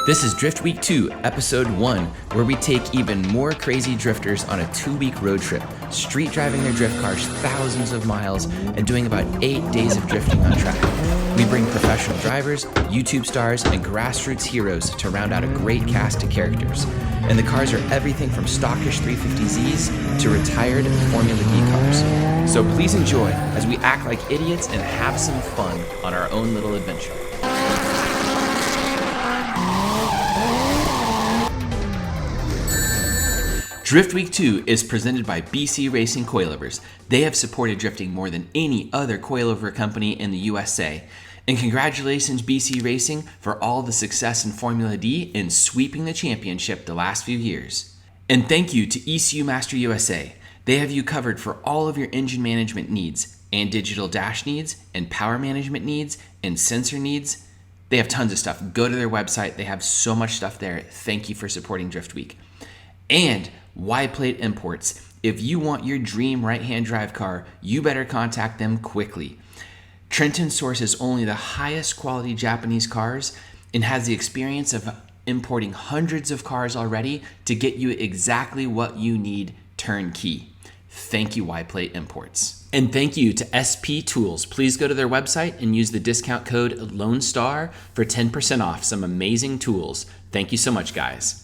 This is Drift Week 2, Episode 1, where we take even more crazy drifters on a 2-week road trip, street driving their drift cars thousands of miles and doing about 8 days of drifting on track. We bring professional drivers, YouTube stars, and grassroots heroes to round out a great cast of characters. And the cars are everything from stockish 350Zs to retired Formula E cars. So please enjoy as we act like idiots and have some fun on our own little adventure. Drift Week 2 is presented by BC Racing Coilovers. They have supported drifting more than any other coilover company in the USA. And congratulations BC Racing for all the success in Formula D and sweeping the championship the last few years. And thank you to ECU Master USA. They have you covered for all of your engine management needs and digital dash needs and power management needs and sensor needs. They have tons of stuff. Go to their website. They have so much stuff there. Thank you for supporting Drift Week. And Y-Plate Imports. If you want your dream right-hand drive car, you better contact them quickly. Trenton sources only the highest quality Japanese cars and has the experience of importing hundreds of cars already to get you exactly what you need turnkey. Thank you, Y-Plate Imports. And thank you to SP Tools. Please go to their website and use the discount code Lone Star for 10% off some amazing tools. Thank you so much, guys.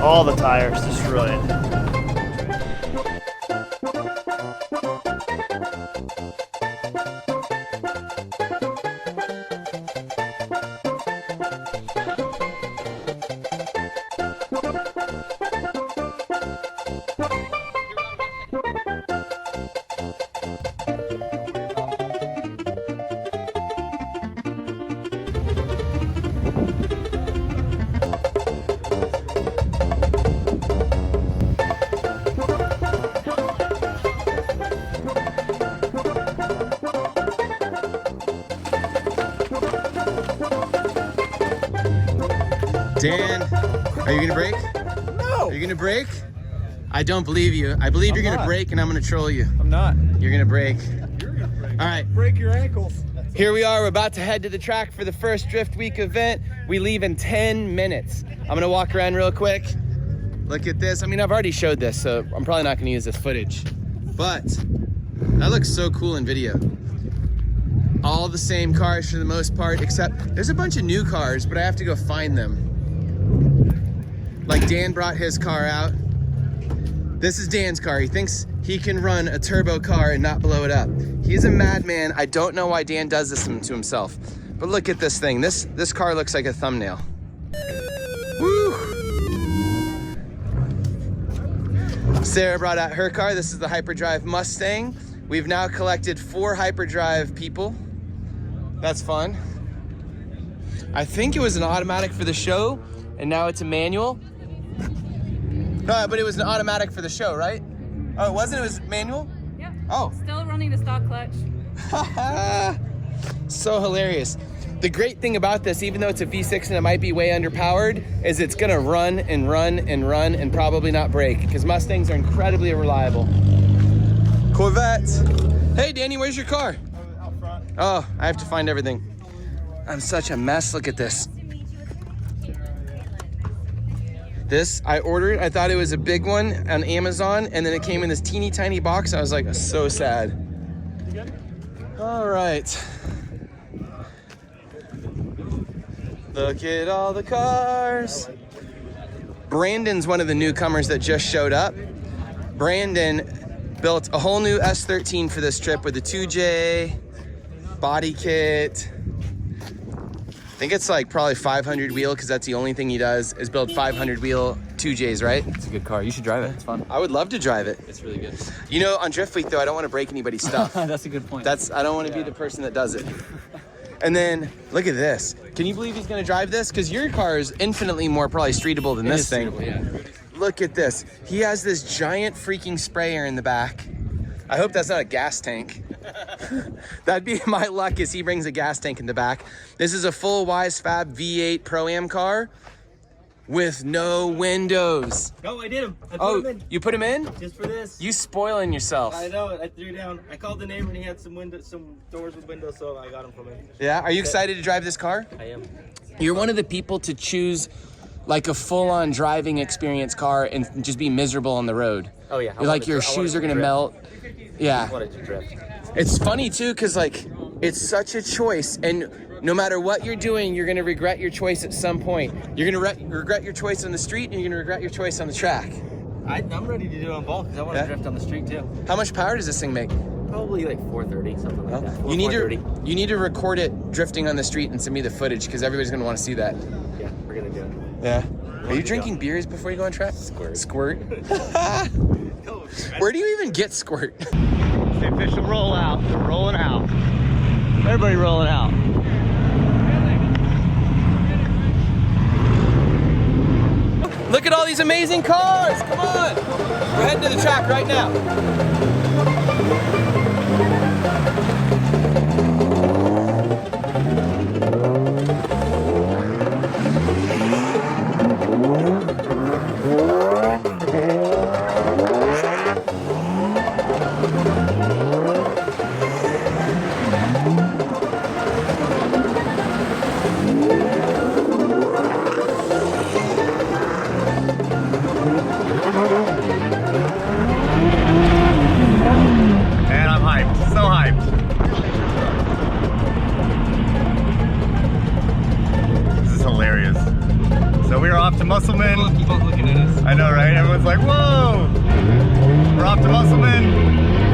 All the tires destroyed. Dan, are you gonna brake? No. Are you gonna brake? I don't believe you. I believe you're gonna brake and I'm gonna troll you. I'm not. You're gonna brake. You're gonna break. All right. Break your ankles. Here we are. We're about to head to the track for the first Drift Week event. We leave in 10 minutes. I'm gonna walk around real quick. Look at this. I mean, I've already showed this, so I'm probably not gonna use this footage. But that looks so cool in video. All the same cars for the most part, except there's a bunch of new cars, but I have to go find them. Like Dan brought his car out. This is Dan's car. He thinks he can run a turbo car and not blow it up. He's a madman. I don't know why Dan does this to himself. But look at this thing. This car looks like a thumbnail. Woo! Sarah brought out her car. This is the Hyperdrive Mustang. We've now collected 4 Hyperdrive people. That's fun. I think it was an automatic for the show, and now it's a manual. No, but it was an automatic for the show, right? Oh, it wasn't? It was manual? Yep. Oh. Still running the stock clutch. So hilarious. The great thing about this, even though it's a V6 and it might be way underpowered, is it's gonna run and run and run and probably not brake, because Mustangs are incredibly reliable. Corvette. Hey, Danny, where's your car? Out front. Oh, I have to find everything. I'm such a mess. Look at this. This I ordered. I thought it was a big one on Amazon, and then it came in this teeny tiny box. I was like, so sad. You good? All right. Look at all the cars. Brandon's one of the newcomers that just showed up. Brandon built a whole new S13 for this trip with a 2J, body kit. I think it's like probably 500 wheel, because that's the only thing he does is build 500 wheel 2Js, right? It's a good car. You should drive it. It's fun. I would love to drive it. It's really good. You know, on Drift Week though, I don't want to break anybody's stuff. That's a good point. I don't want to be the person that does it. And then look at this. Can you believe he's gonna drive this? Because your car is infinitely more probably streetable than this thing. Yeah. Look at this. He has this giant freaking sprayer in the back. I hope that's not a gas tank. That'd be my luck, is he brings a gas tank in the back. This is a full Wise Fab V8 Pro-Am car. with no windows. No, I did them. I put Oh, them in you put them in? just for this. You spoiling yourself. I know. I threw down. I called the neighbor and he had some doors with windows, so I got them from him. Yeah, are you excited to drive this car? I am. You're one of the people to choose like a full-on driving experience car and just be miserable on the road. Oh yeah. You're like your shoes are gonna melt. I Yeah. wanted to drift. It's funny too, cause like it's such a choice, and no matter what you're doing, you're gonna regret your choice at some point. You're gonna regret your choice on the street, and you're gonna regret your choice on the track. I'm ready to do them both because I want to drift on the street too. How much power does this thing make? Probably like 430, something like that. You need 430. you need to record it drifting on the street and send me the footage, because everybody's gonna want to see that. Yeah, we're gonna do it. Yeah. Are you drinking beers before you go on track? Squirt. Squirt. Where do you even get squirt? It's the official rollout. We're rolling out. Everybody rolling out. Look at all these amazing cars! Come on! We're heading to the track right now. And I'm hyped. So hyped. This is hilarious. So we are off to Musselman. Keep on looking at us. I know, right? Everyone's like, whoa! We're off to Musselman.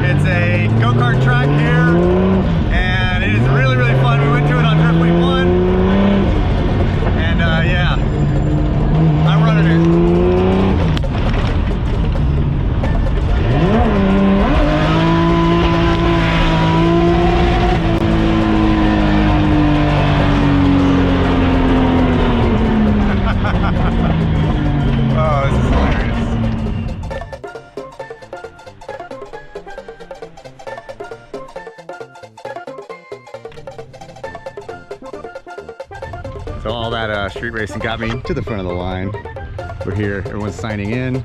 It's a go-kart track here. And it is really, really fun. We went to it on Drift Week 1. And yeah, I'm running it. Oh, this is hilarious. So all that street racing got me to the front of the line. We're here, everyone's signing in.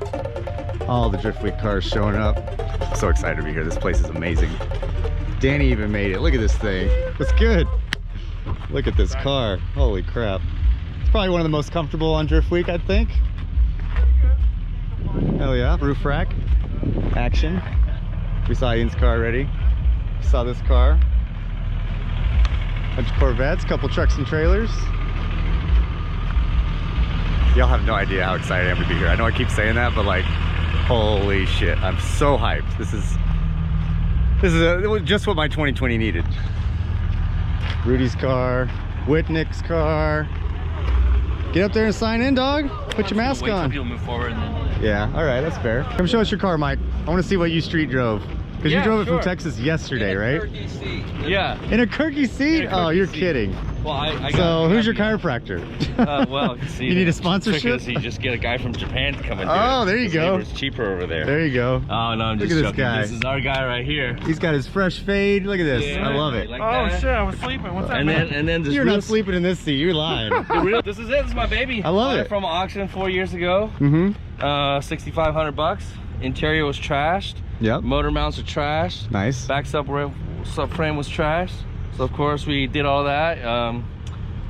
All the Drift Week cars showing up. I'm so excited to be here. This place is amazing. Danny even made it. Look at this thing. It's good. Look at this car. Holy crap. It's probably one of the most comfortable on Drift Week, I think. Hell yeah. Roof rack. Action. We saw Ian's car already. We saw this car. Bunch of Corvettes, couple trucks and trailers. Y'all have no idea how excited I am to be here. I know I keep saying that, but like, holy shit. I'm so hyped. This is just what my 2020 needed. Rudy's car, Whitnick's car. Get up there and sign in, dog. Put your mask on. People move forward. And then... Yeah, all right, that's fair. Come show us your car, Mike. I want to see what you street drove. Because you drove it from Texas yesterday, right? Yeah. In a Kirky seat? Oh, you're kidding. Well, I So who's your chiropractor? Well, see, you need a sponsorship? You just get a guy from Japan to come and do Oh, it. there you go. It's cheaper over there. There you go. Oh no, I'm Look just at this joking. guy. This is our guy right here. He's got his fresh fade. Look at this. Yeah, I love it. like Oh that. shit, I was sleeping. What's that, And man? then this You're real, not sleeping in this seat. You're lying. This is it. This is my baby. I love Bought it. From auction 4 years ago. Mm-hmm. $6,500. Interior was trashed. Yep. Motor mounts are trashed. Nice. Back subframe was trashed. So of course we did all that.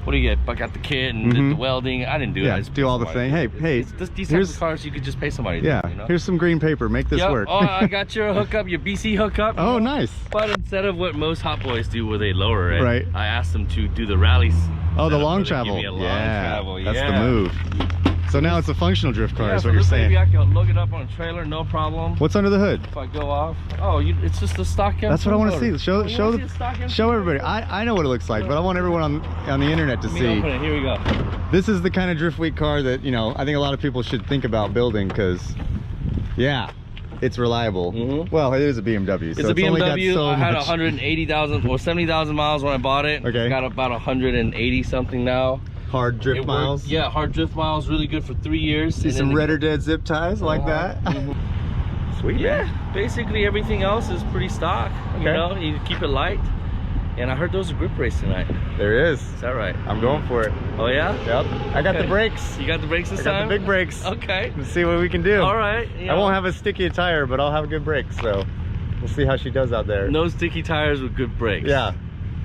What do you get? I got the kit and did the welding. I didn't do that. I just do paid all the somebody thing. to do it. Hey, These types here's- of cars you could just pay somebody to Yeah, do, you know? here's some green paper. Make this Yep. work. Oh, I got your hookup, your BC hookup. Oh, nice. But instead of what most hot boys do where they lower it, Right. I asked them to do the rallies. Oh, the Instead of long where they travel. give me a long Yeah, travel. that's Yeah. the move. So now it's a functional drift car, Yeah, is so what you're this baby, saying. I can look it up on a trailer, no problem. What's under the hood? If I go off, oh, it's just a stock. That's what I want to see. Show the show everybody. I know what it looks like, but I want everyone on the internet to Let me see. open it. Here we go. This is the kind of drift week car that, you know, I think a lot of people should think about building because, yeah, it's reliable. Well, it is a BMW. It's so a BMW. only got so I had much. 180,000 or 70,000 miles when I bought it. Okay. Got about 180 something now. Hard drift It worked- miles. Yeah, hard drift miles, really good for 3 years. See and some then red or dead zip ties like that. Sweet. Yeah, basically everything else is pretty stock. You Okay. know, you keep it light. And I heard there was a group race tonight. There is. Is that right? I'm going for it. Oh yeah? Yep. I got Okay. the brakes. You got the brakes this I got time? the big brakes. Okay. Let's see what we can do. All right. I won't have a sticky tire, but I'll have good brakes. So we'll see how she does out there. No sticky tires with good brakes. Yeah.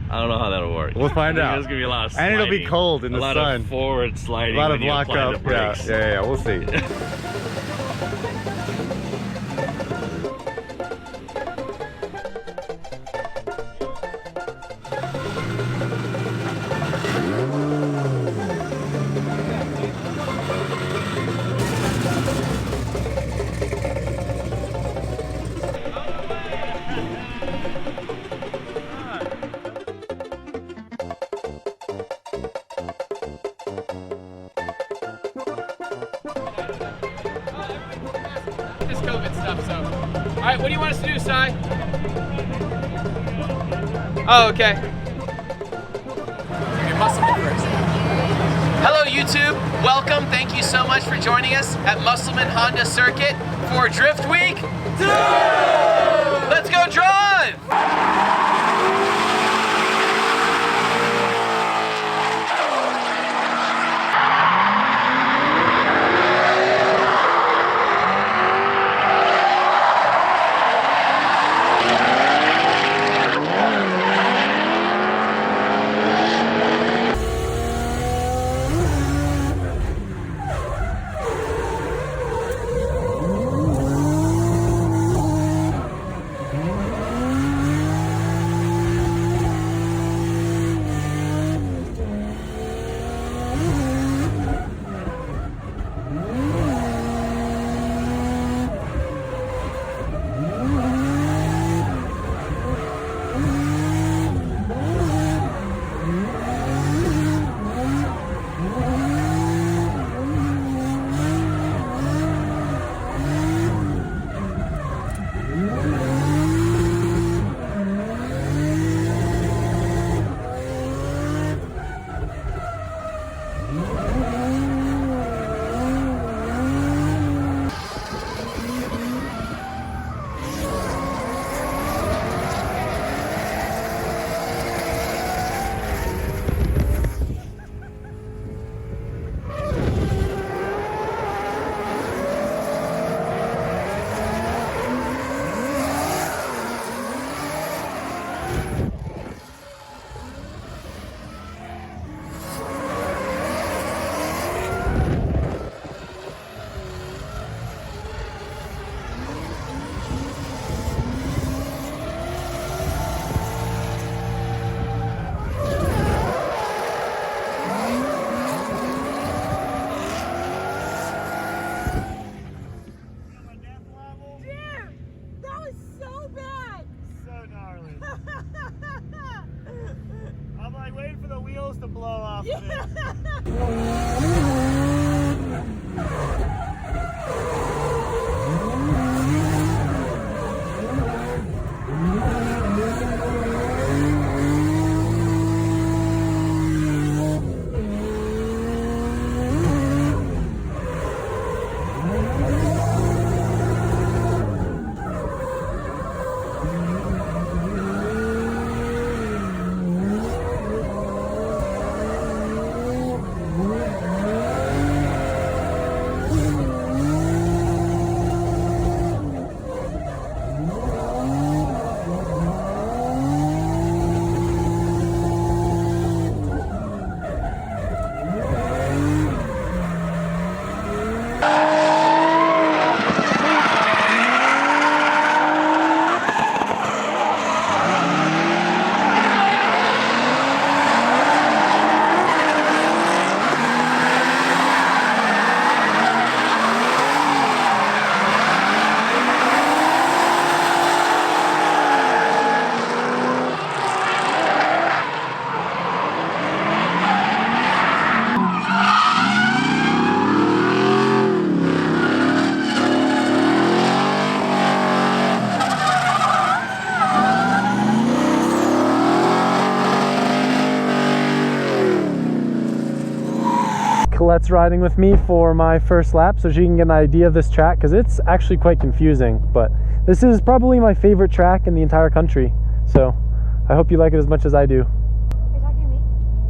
I don't know how that'll work. We'll find out. There's gonna be a lot of sliding. And it'll be cold in the sun. A lot sun. of forward sliding. A lot of when you lock apply up. the Yeah, brakes. yeah, we'll see. This COVID stuff, so. Alright, what do you want us to do, Sai? Oh, okay. Hello, YouTube. Welcome. Thank you so much for joining us at Musselman Honda Circuit for Drift Week 2! Let's go drive! I'm like waiting for the wheels to blow off. Colette's riding with me for my first lap so she can get an idea of this track, because it's actually quite confusing, but this is probably my favorite track in the entire country, so I hope you like it as much as I do. You're talking to me?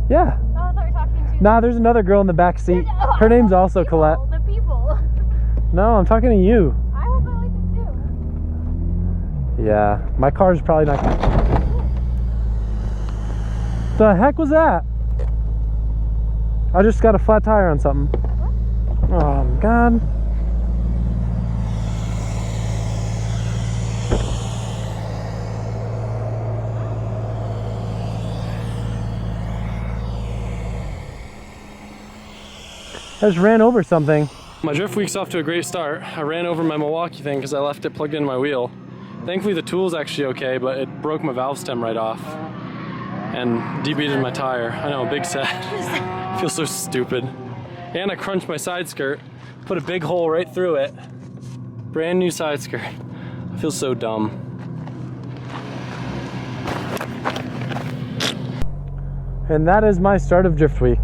Yeah. Oh, I thought you were talking to... Nah, there's another girl in the back seat. Her name's also Colette. The people. No, I'm talking to you. I hope I like it too. Yeah, my car's probably not gonna... The heck was that? I just got a flat tire on something. Oh my god. I just ran over something. My drift week's off to a great start. I ran over my Milwaukee thing because I left it plugged into my wheel. Thankfully the tool's actually okay, but it broke my valve stem right off and debeaded my tire. I know, big sad. I feel so stupid. And I crunched my side skirt, put a big hole right through it. Brand new side skirt. I feel so dumb. And that is my start of drift week.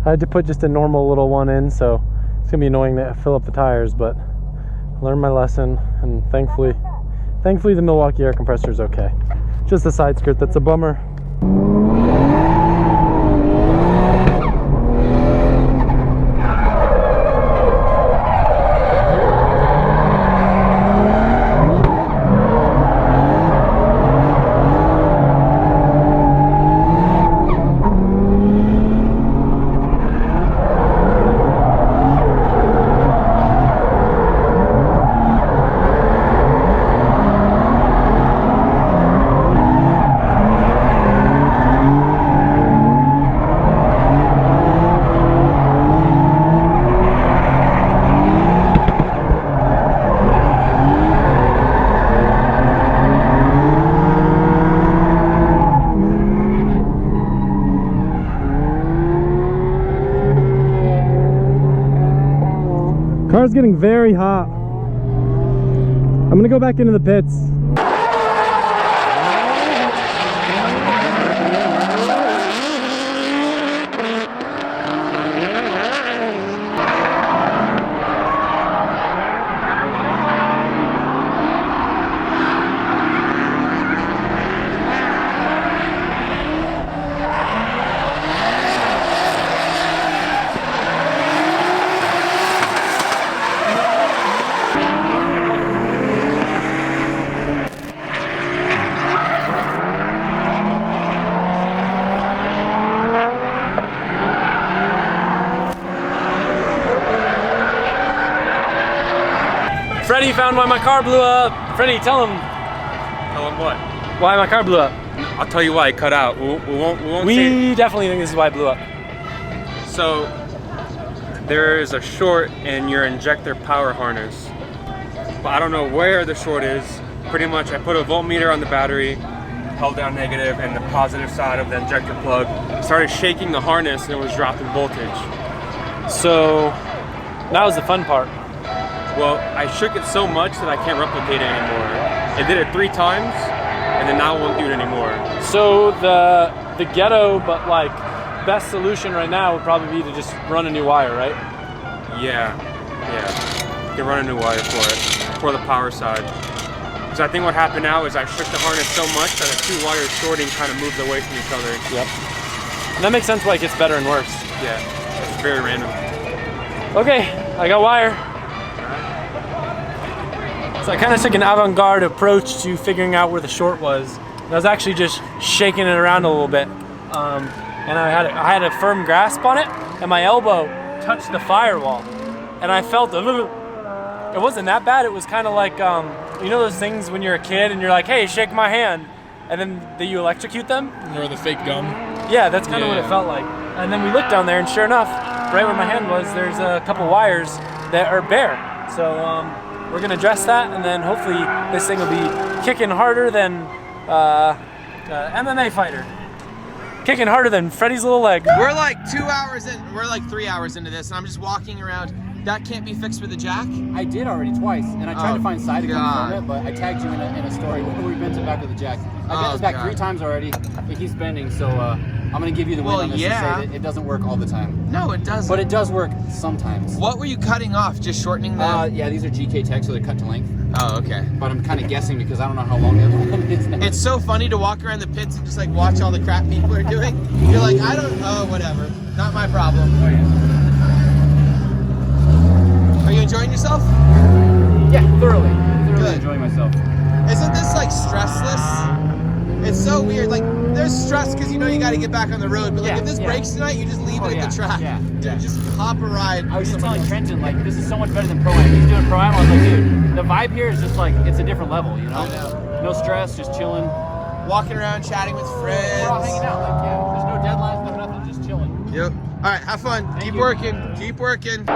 I had to put just a normal little one in, so it's gonna be annoying to fill up the tires, but I learned my lesson, and thankfully the Milwaukee air compressor is okay. Just the side skirt that's a bummer. Car's getting very hot. I'm gonna go back into the pits. Freddie found why my car blew up. Freddie, tell him. Tell him what? Why my car blew up. I'll tell you why it cut out. We won't say We definitely think this is why it blew up. So there is a short in your injector power harness, but I don't know where the short is. Pretty much I put a voltmeter on the battery, held down negative, and the positive side of the injector plug started shaking the harness and it was dropping voltage. So that was the fun part. Well, I shook it so much that I can't replicate it anymore. It did it 3 times and then now it won't do it anymore. So the ghetto, but like best solution right now would probably be to just run a new wire, right? Yeah. You can run a new wire for it, for the power side. So I think what happened now is I shook the harness so much that the 2 wires shorting kind of moved away from each other. Yep. And that makes sense why it gets better and worse. Yeah, it's very random. Okay, I got wire. So I kind of took an avant-garde approach to figuring out where the short was. And I was actually just shaking it around a little bit. And I had a firm grasp on it, and my elbow touched the firewall. And I felt a little, it wasn't that bad. It was kind of like, you know those things when you're a kid and you're like, hey, shake my hand, and then you electrocute them? Or the fake gum. Yeah, that's kind of what it felt like. And then we looked down there, and sure enough, right where my hand was, there's a couple wires that are bare. So we're gonna address that, and then hopefully this thing will be kicking harder than MMA fighter. Kicking harder than Freddy's little leg. We're like 2 hours in, we're like 3 hours into this, and I'm just walking around. That can't be fixed with a jack? I did already twice, and I tried to find side to confirm it, but I tagged you in a story where we bent it back with the jack. I bent this back 3 times already. It keeps bending, so I'm gonna give you the win on this and say that it doesn't work all the time. No, it doesn't. But it does work sometimes. What were you cutting off? Just shortening the... Yeah, these are GK Tech, so they're cut to length. Oh, okay. But I'm kind of guessing because I don't know how long the other one is now. It's so funny to walk around the pits and just like watch all the crap people are doing. You're like, I don't... Oh, whatever. Not my problem. Oh, yeah. Are you enjoying yourself? Yeah, thoroughly. Thoroughly Good. enjoying myself. Isn't this like stressless? It's so weird. Like, there's stress because you know you got to get back on the road. But like, if this breaks tonight, you just leave it at the track. Dude, just hop a ride. I was just telling Trenton, like, this is so much better than Pro-Am. He's doing Pro-Am. I was like, dude, the vibe here is just like, it's a different level, you know? I know. No stress, just chilling. Walking around, chatting with friends. We're all hanging out. Like, yeah, there's no deadlines, no nothing, just chilling. Yep. All right, have fun. Keep working. Keep working.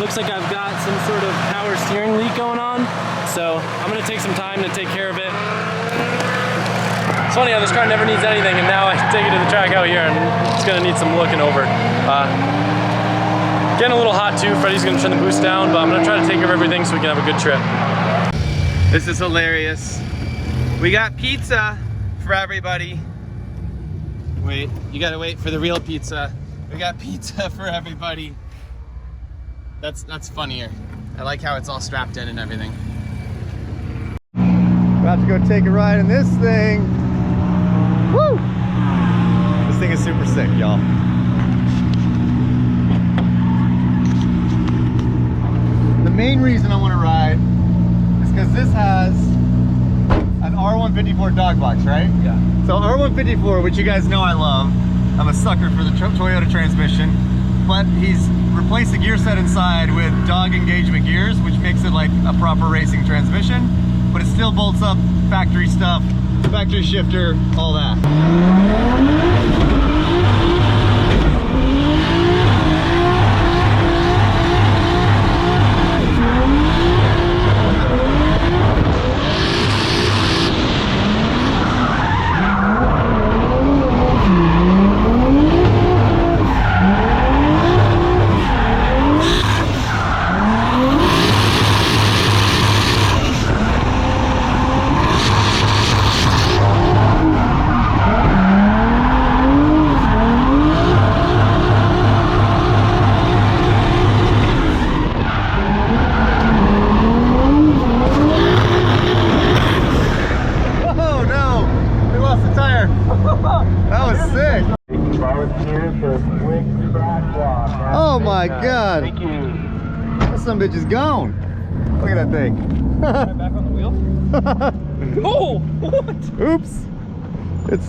looks like I've got some sort of power steering leak going on. So I'm gonna take some time to take care of it. It's funny how this car never needs anything, and now I take it to the track out here and it's gonna need some looking over. Getting a little hot too. Freddie's gonna turn the boost down, but I'm gonna try to take care of everything so we can have a good trip. This is hilarious. We got pizza for everybody. Wait, you gotta wait for the real pizza. We got pizza for everybody. That's funnier. I like how it's all strapped in and everything. About to go take a ride in this thing. Woo! This thing is super sick, y'all. The main reason I want to ride is because this has an R154 dog box, right? Yeah. So R154, which you guys know I love. I'm a sucker for the Toyota transmission, but he's replaced the gear set inside with dog engagement gears, which makes it like a proper racing transmission, but it still bolts up factory stuff factory shifter, all that. Oh my god! Thank you. That son of a bitch is gone. Look at that thing. Right back on the wheel. Oh! What? Oops. It's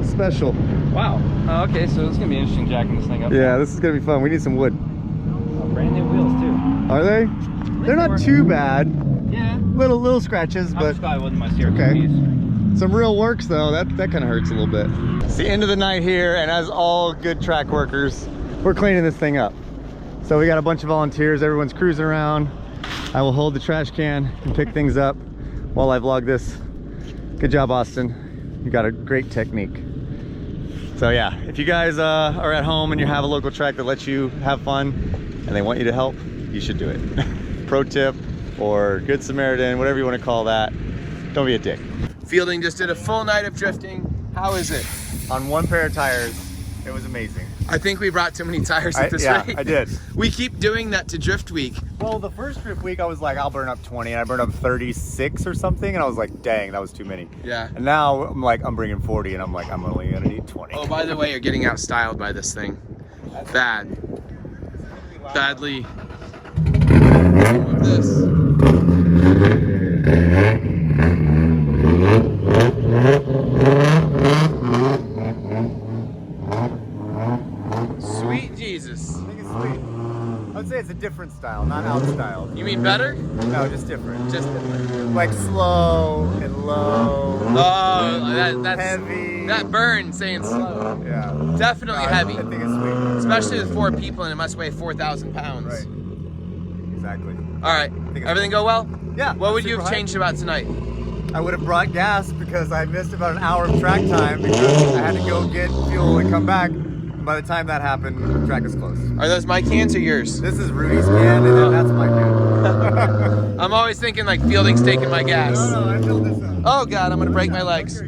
special. Wow. Okay, so it's gonna be interesting jacking this thing up. Yeah, this is gonna be fun. We need some wood. Brand new wheels too. Are they? They're not too bad. Yeah. Little scratches, I'm but just glad it wasn't my steering okay. piece. Some real works though. That kind of hurts a little bit. It's the end of the night here, and as all good track workers, we're cleaning this thing up. So we got a bunch of volunteers. Everyone's cruising around. I will hold the trash can and pick things up while I vlog this. Good job, Austin. You got a great technique. So yeah, if you guys are at home and you have a local track that lets you have fun and they want you to help, you should do it. Pro tip or Good Samaritan, whatever you want to call that. Don't be a dick. Fielding just did a full night of drifting. How is it? On one pair of tires, it was amazing. I think we brought too many tires at this yeah, rate. I did. We keep doing that to Drift Week. Well, the first trip week, I was like, I'll burn up 20, and I burned up 36 or something, and I was like, dang, that was too many. Yeah. And now I'm like, I'm bringing 40, and I'm like, I'm only gonna need 20. Oh, by the way, you're getting out styled by this thing. Bad. Badly. Of this. Sweet Jesus. I think it's sweet. I would say it's a different style, not out style. You mean better? No, just different. Just different. Like slow and low. Oh, that's heavy. That burn saying slow. Yeah. Definitely No, heavy. I think it's sweet. Especially with 4 people and it must weigh 4,000 pounds. Right. Exactly. All right. Everything go well? Yeah. What would you have super changed about tonight? I would have brought gas because I missed about an hour of track time because I had to go get fuel and come back. And by the time that happened, the track was closed. Are those my cans or yours? This is Rudy's can, and then that's my can. I'm always thinking like Fielding's taking my gas. No, I filled this up. Oh God, I'm gonna break my legs.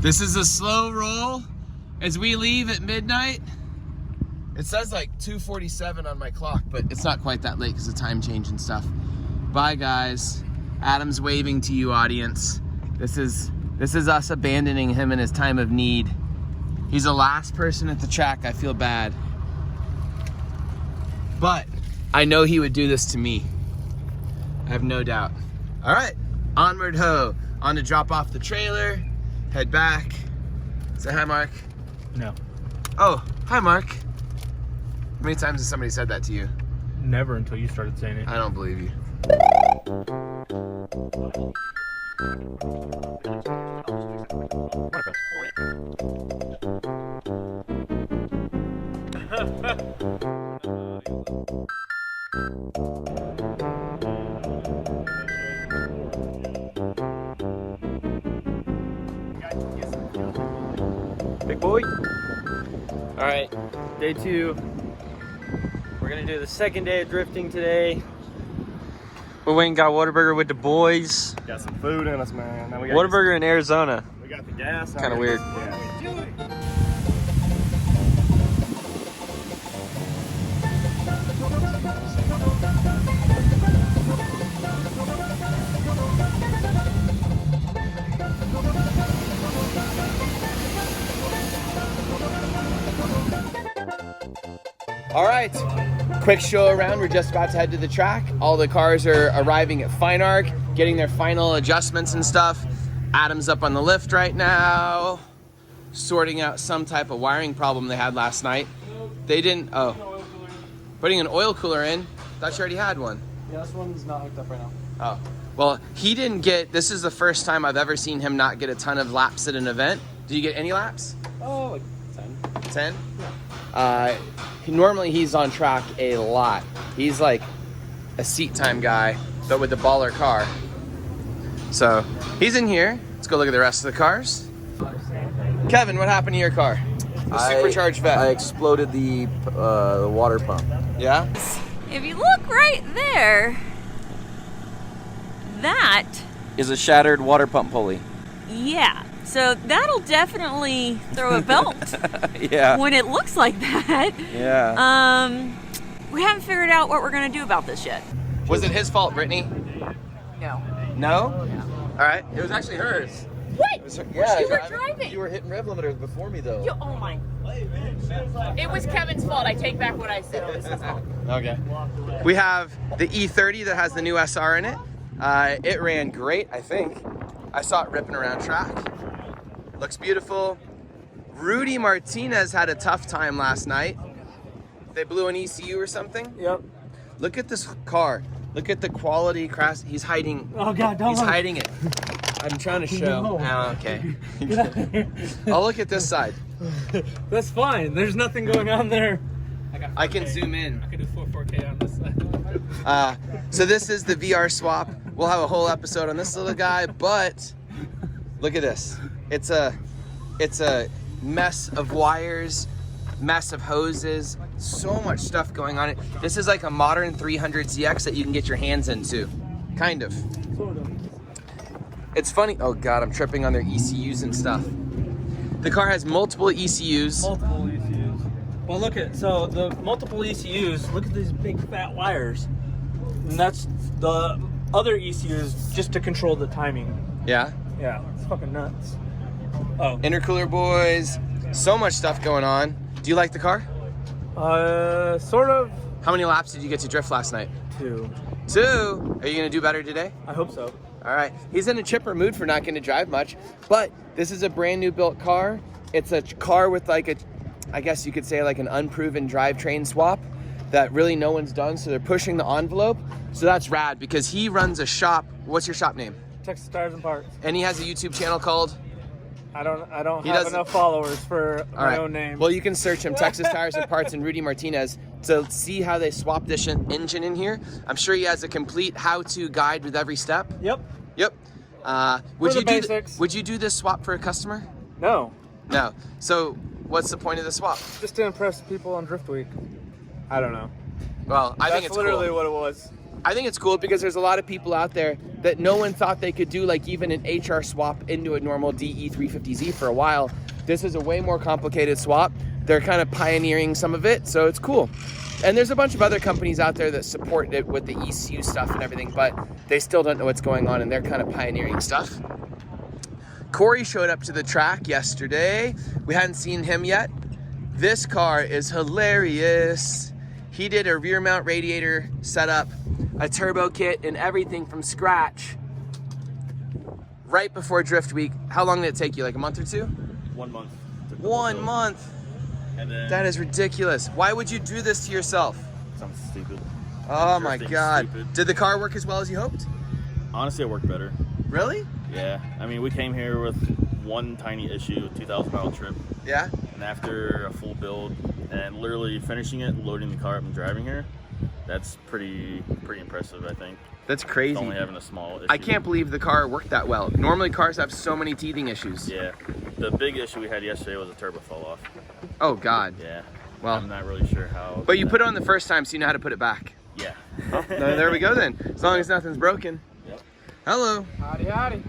This is a slow roll as we leave at midnight. It says like 2:47 on my clock, but it's not quite that late because of time change and stuff. Bye guys. Adam's waving to you, audience. This is us abandoning him in his time of need. He's the last person at the track. I feel bad. But I know he would do this to me. I have no doubt. All right, onward ho. On to drop off the trailer, head back. Say hi, Mark. No. Oh, hi, Mark. How many times has somebody said that to you? Never until you started saying it. I don't believe you. Big boy. All right, day 2. We're gonna do the second day of drifting today. We went and got Whataburger with the boys. Got some food in us, man. Now we got Whataburger in Arizona. We got the gas. Kind of weird. All right, quick show around. We're just about to head to the track. All the cars are arriving at Fine Arc, getting their final adjustments and stuff. Adam's up on the lift right now, sorting out some type of wiring problem they had last night. They didn't, putting an oil cooler in. Thought you already had one. Yeah, this one's not hooked up right now. Oh, Well, he didn't get, this is the first time I've ever seen him not get a ton of laps at an event. Did you get any laps? Oh, like 10. 10? Normally he's on track a lot. He's like a seat time guy, but with the baller car. So he's in here. Let's go look at the rest of the cars. Kevin, what happened to your car? The supercharged vet. I exploded the water pump. Yeah? If you look right there, that Is a shattered water pump pulley. yeah. So that'll definitely throw a belt Yeah. when it looks like that. Yeah. We haven't figured out what we're gonna do about this yet. Was it his fault, Brittany? No. No? All right. It was actually hers. What? It was her, Yeah, You were driving. You were hitting rev limiters before me though. Oh my. It was Kevin's fault. I take back what I said. It was his fault. Okay. We have the E30 that has the new SR in it. It ran great, I think. I saw it ripping around track. Looks beautiful. Rudy Martinez had a tough time last night. They blew an ECU or something. Yep. Look at this car. Look at the quality crash. He's hiding. Oh God, don't He's look. hiding it. I'm trying to show. No. Oh, okay. Get out of here. I'll look at this side. That's fine. There's nothing going on there. I can zoom in. I can do 4K on this side. So this is the VR swap. We'll have a whole episode on this little guy, but look at this. It's a mess of wires, mess of hoses, so much stuff going on. This is like a modern 300ZX that you can get your hands into, kind of. Sort of. It's funny. Oh God, I'm tripping on their ECUs and stuff. The car has multiple ECUs. Multiple ECUs. Well, look at, so the multiple ECUs, look at these big fat wires. And that's the other ECUs just to control the timing. Yeah. Yeah, it's fucking nuts. Oh. Intercooler boys. So much stuff going on. Do you like the car? Sort of. How many laps did you get to drift last night? 2. 2. Are you gonna do better today? I hope so. All right. He's in a chipper mood for not getting to drive much, but this is a brand new built car. It's a car with like a, I guess you could say like an unproven drivetrain swap that really no one's done. So they're pushing the envelope. So that's rad because he runs a shop. What's your shop name? Texas Tires and Parts. And he has a YouTube channel called? I don't He have doesn't- enough followers for All my right. own name. Well, you can search him, Texas Tires and Parts and Rudy Martinez, to see how they swap this engine in here. I'm sure he has a complete how-to guide with every step. Yep. Yep. For the basics. Would you do this swap for a customer? No. No. So what's the point of the swap? Just to impress people on Drift Week. I don't know. Well, I think That's it's literally cool. what it was. I think it's cool because there's a lot of people out there that no one thought they could do like even an HR swap into a normal DE350Z for a while. This is a way more complicated swap. They're kind of pioneering some of it, so it's cool. And there's a bunch of other companies out there that support it with the ECU stuff and everything, but they still don't know what's going on and they're kind of pioneering stuff. Corey showed up to the track yesterday. We hadn't seen him yet. This car is hilarious. He did a rear mount radiator setup, a turbo kit, and everything from scratch right before Drift Week. How long did it take you? Like a month or two? 1 month. 1 month. And then That is ridiculous. Why would you do this to yourself? sounds stupid. Oh my Drifting's God. stupid. Did the car work as well as you hoped? Honestly, it worked better. Really? Yeah. I mean, we came here with one tiny issue, a 2,000-mile trip. Yeah? And after a full build and literally finishing it, loading the car up and driving here, that's pretty impressive, I think. That's crazy. It's only having a small issue. I can't believe the car worked that well. Normally cars have so many teething issues. Yeah. The big issue we had yesterday was a turbo fell off. Oh God. Yeah. Well, I'm not really sure how. but you put it on the first time, so you know how to put it back. Yeah. No, there we go then. As long as nothing's broken. Yep. Hello. Howdy, howdy.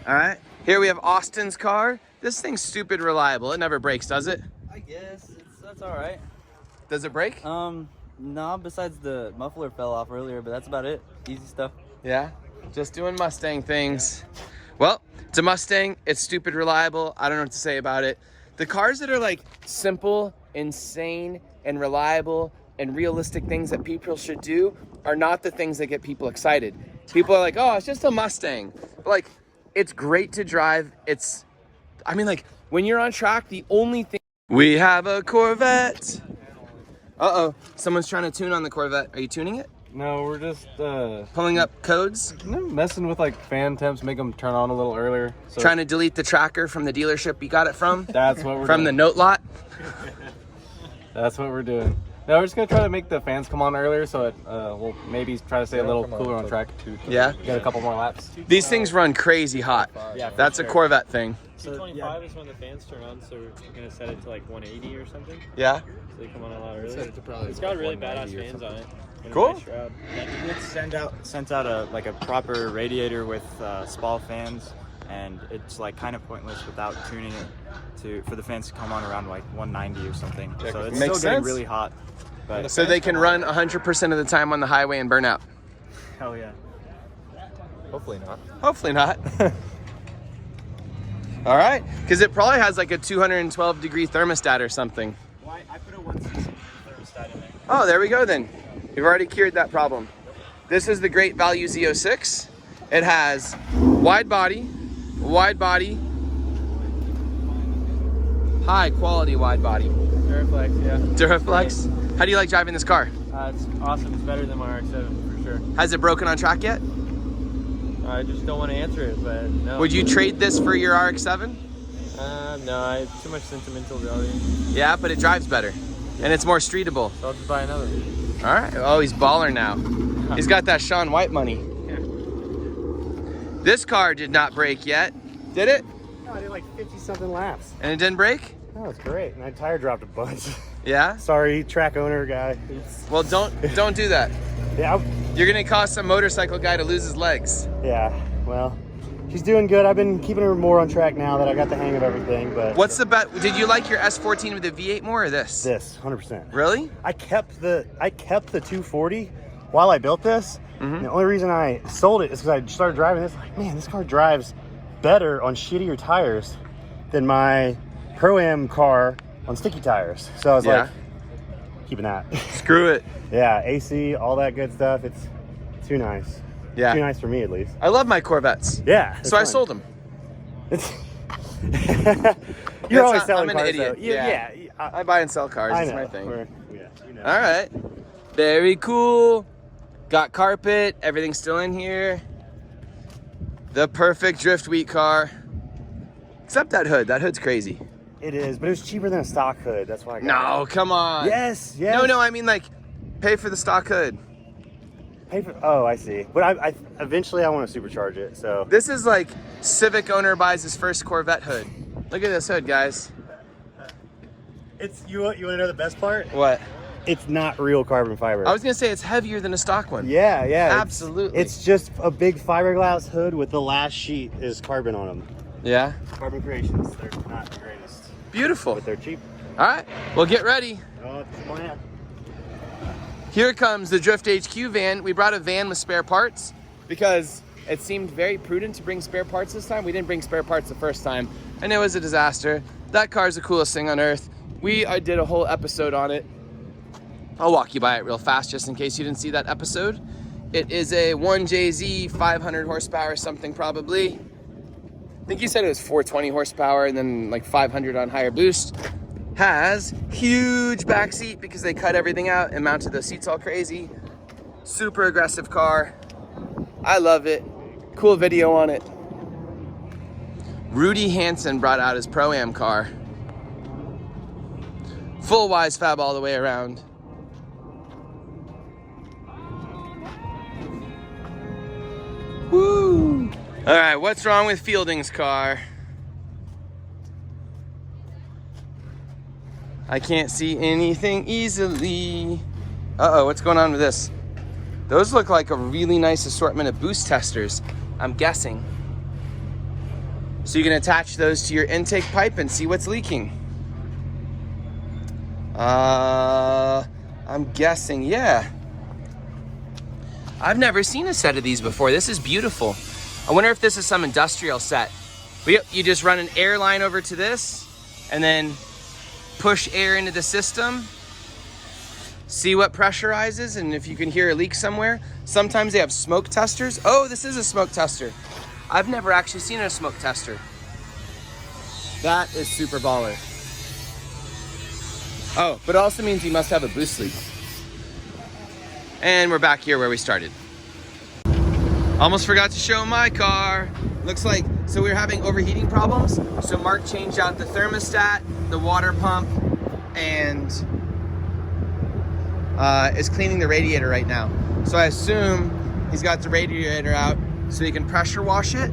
All right. Here we have Austin's car. This thing's stupid reliable. It never breaks, does it? I guess that's all right. Does it break? No, besides the muffler fell off earlier, but that's about it. Easy stuff. Yeah. Just doing Mustang things. Well, it's a Mustang. It's stupid reliable. I don't know what to say about it. The cars that are like simple, insane, and reliable and realistic things that people should do are not the things that get people excited. People are like, oh, it's just a Mustang. But like, it's great to drive. I mean, like, when you're on track, the only thing... We have a Corvette. Uh-oh, someone's trying to tune on the Corvette. Are you tuning it? No, we're just Pulling up codes? messing with like fan temps, make them turn on a little earlier. So Trying to delete the tracker from the dealership you got it from? that's what we're From the doing. note lot? That's what we're doing. No, we're just gonna try to make the fans come on earlier, so it we'll maybe try to stay a little cooler on track. Yeah. Get a couple more laps. These things run crazy hot. Yeah, for That's a sure. Corvette thing. 225 is when the fans turn on, so we're gonna set it to like 180 or something. Yeah? So they come on a lot earlier. It's got really badass fans on it. And a Cool. nice shroud. Yeah, it sent out a proper radiator with SPAL fans, and it's like kind of pointless without tuning it for the fans to come on around like 190 or something. So it's Makes still getting sense. really hot. But So they can run 100% of the time on the highway and burn out. hell yeah. Hopefully not. Hopefully not. All right, because it probably has like a 212 degree thermostat or something. Well, I put a 160 thermostat in there. Oh, there we go then. We've already cured that problem. This is the Great Value Z06. It has wide body, high quality wide body. Duraflex, yeah. Duraflex. How do you like driving this car? It's awesome. It's better than my RX-7 for sure. Has it broken on track yet? I just don't want to answer it, but no. Would you trade this for your RX-7? No, I have too much sentimental value. Yeah, but it drives better. And it's more streetable. So I'll just buy another. All right. Oh, he's baller now. He's got that Shaun White money. This car did not break yet, did it? No, I did like 50-something laps. And it didn't break? Oh, it's great. And I tire dropped a bunch. Yeah? Sorry, track owner guy. Well, don't do that. Yeah, You're gonna cause some motorcycle guy to lose his legs. yeah. Well, she's doing good. I've been keeping her more on track now that I got the hang of everything. But What's the bet? Did you like your S14 with the V8 more or this? this 100%? Really? I kept the 240 while I built this. And the only reason I sold it is because I started driving this. Like, man, this car drives better on shittier tires than my Pro-Am car on sticky tires. So I was like, keeping that. Screw it. Yeah, AC, all that good stuff. It's too nice. Yeah. Too nice for me, at least. I love my Corvettes. Yeah. So I sold them. It's You're always selling I'm an cars, idiot. though. Yeah. I buy and sell cars. I It's know. my thing. You know. All right. Very cool. Got carpet. Everything's still in here. The perfect drift week car. Except that hood. That hood's crazy. It is, but it was cheaper than a stock hood. That's why I got No, it. come on. Yes. No, I mean like pay for the stock hood. Pay for, oh, I see. But I eventually I want to supercharge it. So This is like Civic owner buys his first Corvette hood. Look at this hood, guys. it's you want to know the best part? What? It's not real carbon fiber. I was gonna say it's heavier than a stock one. Yeah. Absolutely. It's just a big fiberglass hood with the last sheet is carbon on them. Yeah. Carbon Creations. They're not the greatest, Beautiful. but they're cheap. All right. Well, get ready. Oh, it's a plan. Here comes the Drift HQ van. We brought a van with spare parts because it seemed very prudent to bring spare parts this time. We didn't bring spare parts the first time, and it was a disaster. That car's the coolest thing on earth. I did a whole episode on it. I'll walk you by it real fast just in case you didn't see that episode. It is a 1JZ 500 horsepower something probably. I think you said it was 420 horsepower and then like 500 on higher boost. Has huge back seat because they cut everything out and mounted those seats all crazy. Super aggressive car. I love it. Cool video on it. Rudy Hansen brought out his Pro-Am car. Full wise fab all the way around. Woo! All right, what's wrong with Fielding's car? I can't see anything easily. Uh-oh, what's going on with this? Those look like a really nice assortment of boost testers, I'm guessing. So you can attach those to your intake pipe and see what's leaking. I'm guessing, yeah. I've never seen a set of these before. This is beautiful. I wonder if this is some industrial set. But yep, you just run an air line over to this and then push air into the system. See what pressurizes and if you can hear a leak somewhere. Sometimes they have smoke testers. Oh, this is a smoke tester. I've never actually seen a smoke tester. That is super baller. Oh, but it also means you must have a boost leak. And we're back here where we started. Almost forgot to show my car. Looks like, so we were having overheating problems. So Mark changed out the thermostat, the water pump, and is cleaning the radiator right now. So I assume he's got the radiator out so he can pressure wash it.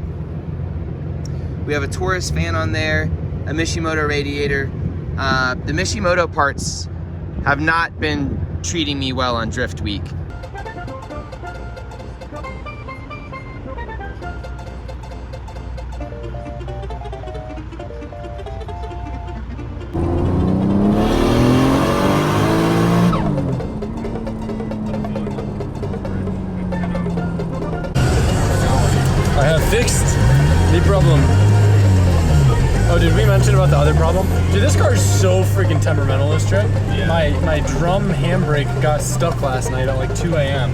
We have a Taurus fan on there, a Mishimoto radiator. The Mishimoto parts have not been treating me well on Drift Week. I have fixed the problem. Oh, did we mention about the other problem? Dude, this car is so freaking temperamental this trip. Yeah. My drum handbrake got stuck last night at like 2 a.m.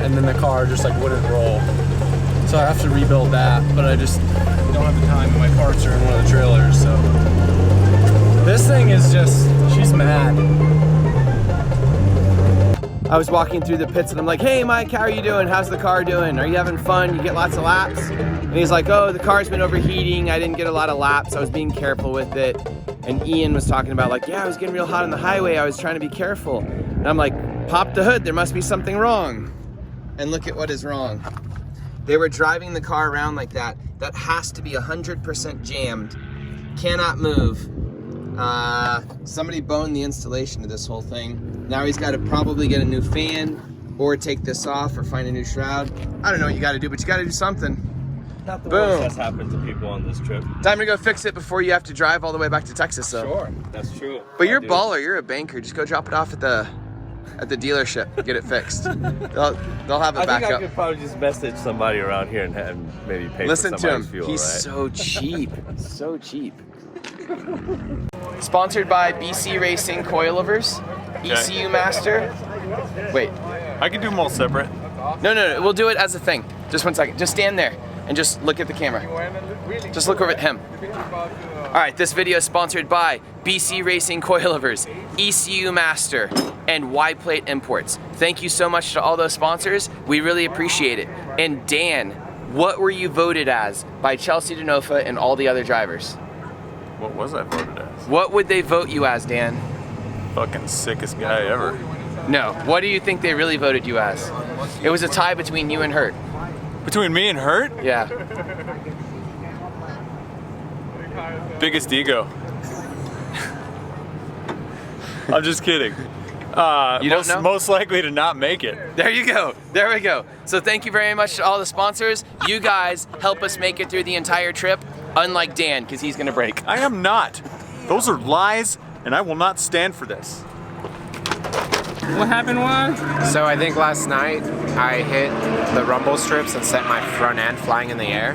And then the car just like wouldn't roll. So I have to rebuild that, but I just don't have the time and my parts are in one of the trailers, so. This thing is just, she's mad. I was walking through the pits and I'm like, hey Mike, how are you doing? How's the car doing? Are you having fun? You get lots of laps? And he's like, oh, the car's been overheating. I didn't get a lot of laps. I was being careful with it. And Ian was talking about like, yeah, I was getting real hot on the highway. I was trying to be careful. And I'm like, pop the hood. There must be something wrong. And look at what is wrong. They were driving the car around like that. That has to be 100% jammed. Cannot move. Somebody boned the installation of this whole thing. Now he's got to probably get a new fan or take this off or find a new shroud. I don't know what you got to do, but you got to do something. Not the Boom. worst that's happened to people on this trip. Time to go fix it before you have to drive all the way back to Texas, though. Sure, that's true. But you're a baller. You're a banker. Just go drop it off at the dealership. Get it fixed. They'll have it back I think up. I could probably just message somebody around here and maybe pay Listen for to him. somebody's fuel, He's right? so cheap. So cheap. Sponsored by BC Racing Coilovers, ECU Master. Wait. I can do them all separate. No. We'll do it as a thing. Just 1 second. Just stand there and just look at the camera. Just look over at him. All right, this video is sponsored by BC Racing Coilovers, ECU Master, and Y-Plate Imports. Thank you so much to all those sponsors. We really appreciate it. And Dan, what were you voted as by Chelsea DeNofa and all the other drivers? What was I voted as? What would they vote you as, Dan? Fucking sickest guy ever. No. What do you think they really voted you as? It was a tie between you and Hurt. Between me and Hurt? Yeah. Biggest ego. I'm just kidding. You don't know? Most likely to not make it. There you go. There we go. So thank you very much to all the sponsors. You guys help us make it through the entire trip, unlike Dan, because he's going to break. I am not. Those are lies, and I will not stand for this. What happened, Juan? So I think last night I hit the rumble strips and sent my front end flying in the air.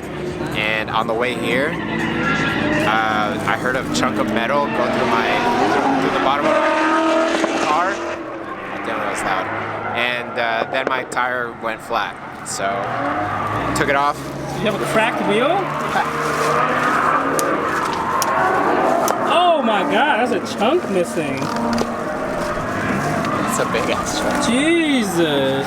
And on the way here, I heard a chunk of metal go through the bottom of my car. Oh, damn, that was loud. And then my tire went flat. So took it off. You have a cracked wheel? Oh my god, that's a chunk missing. It's a big ass chunk. Jesus.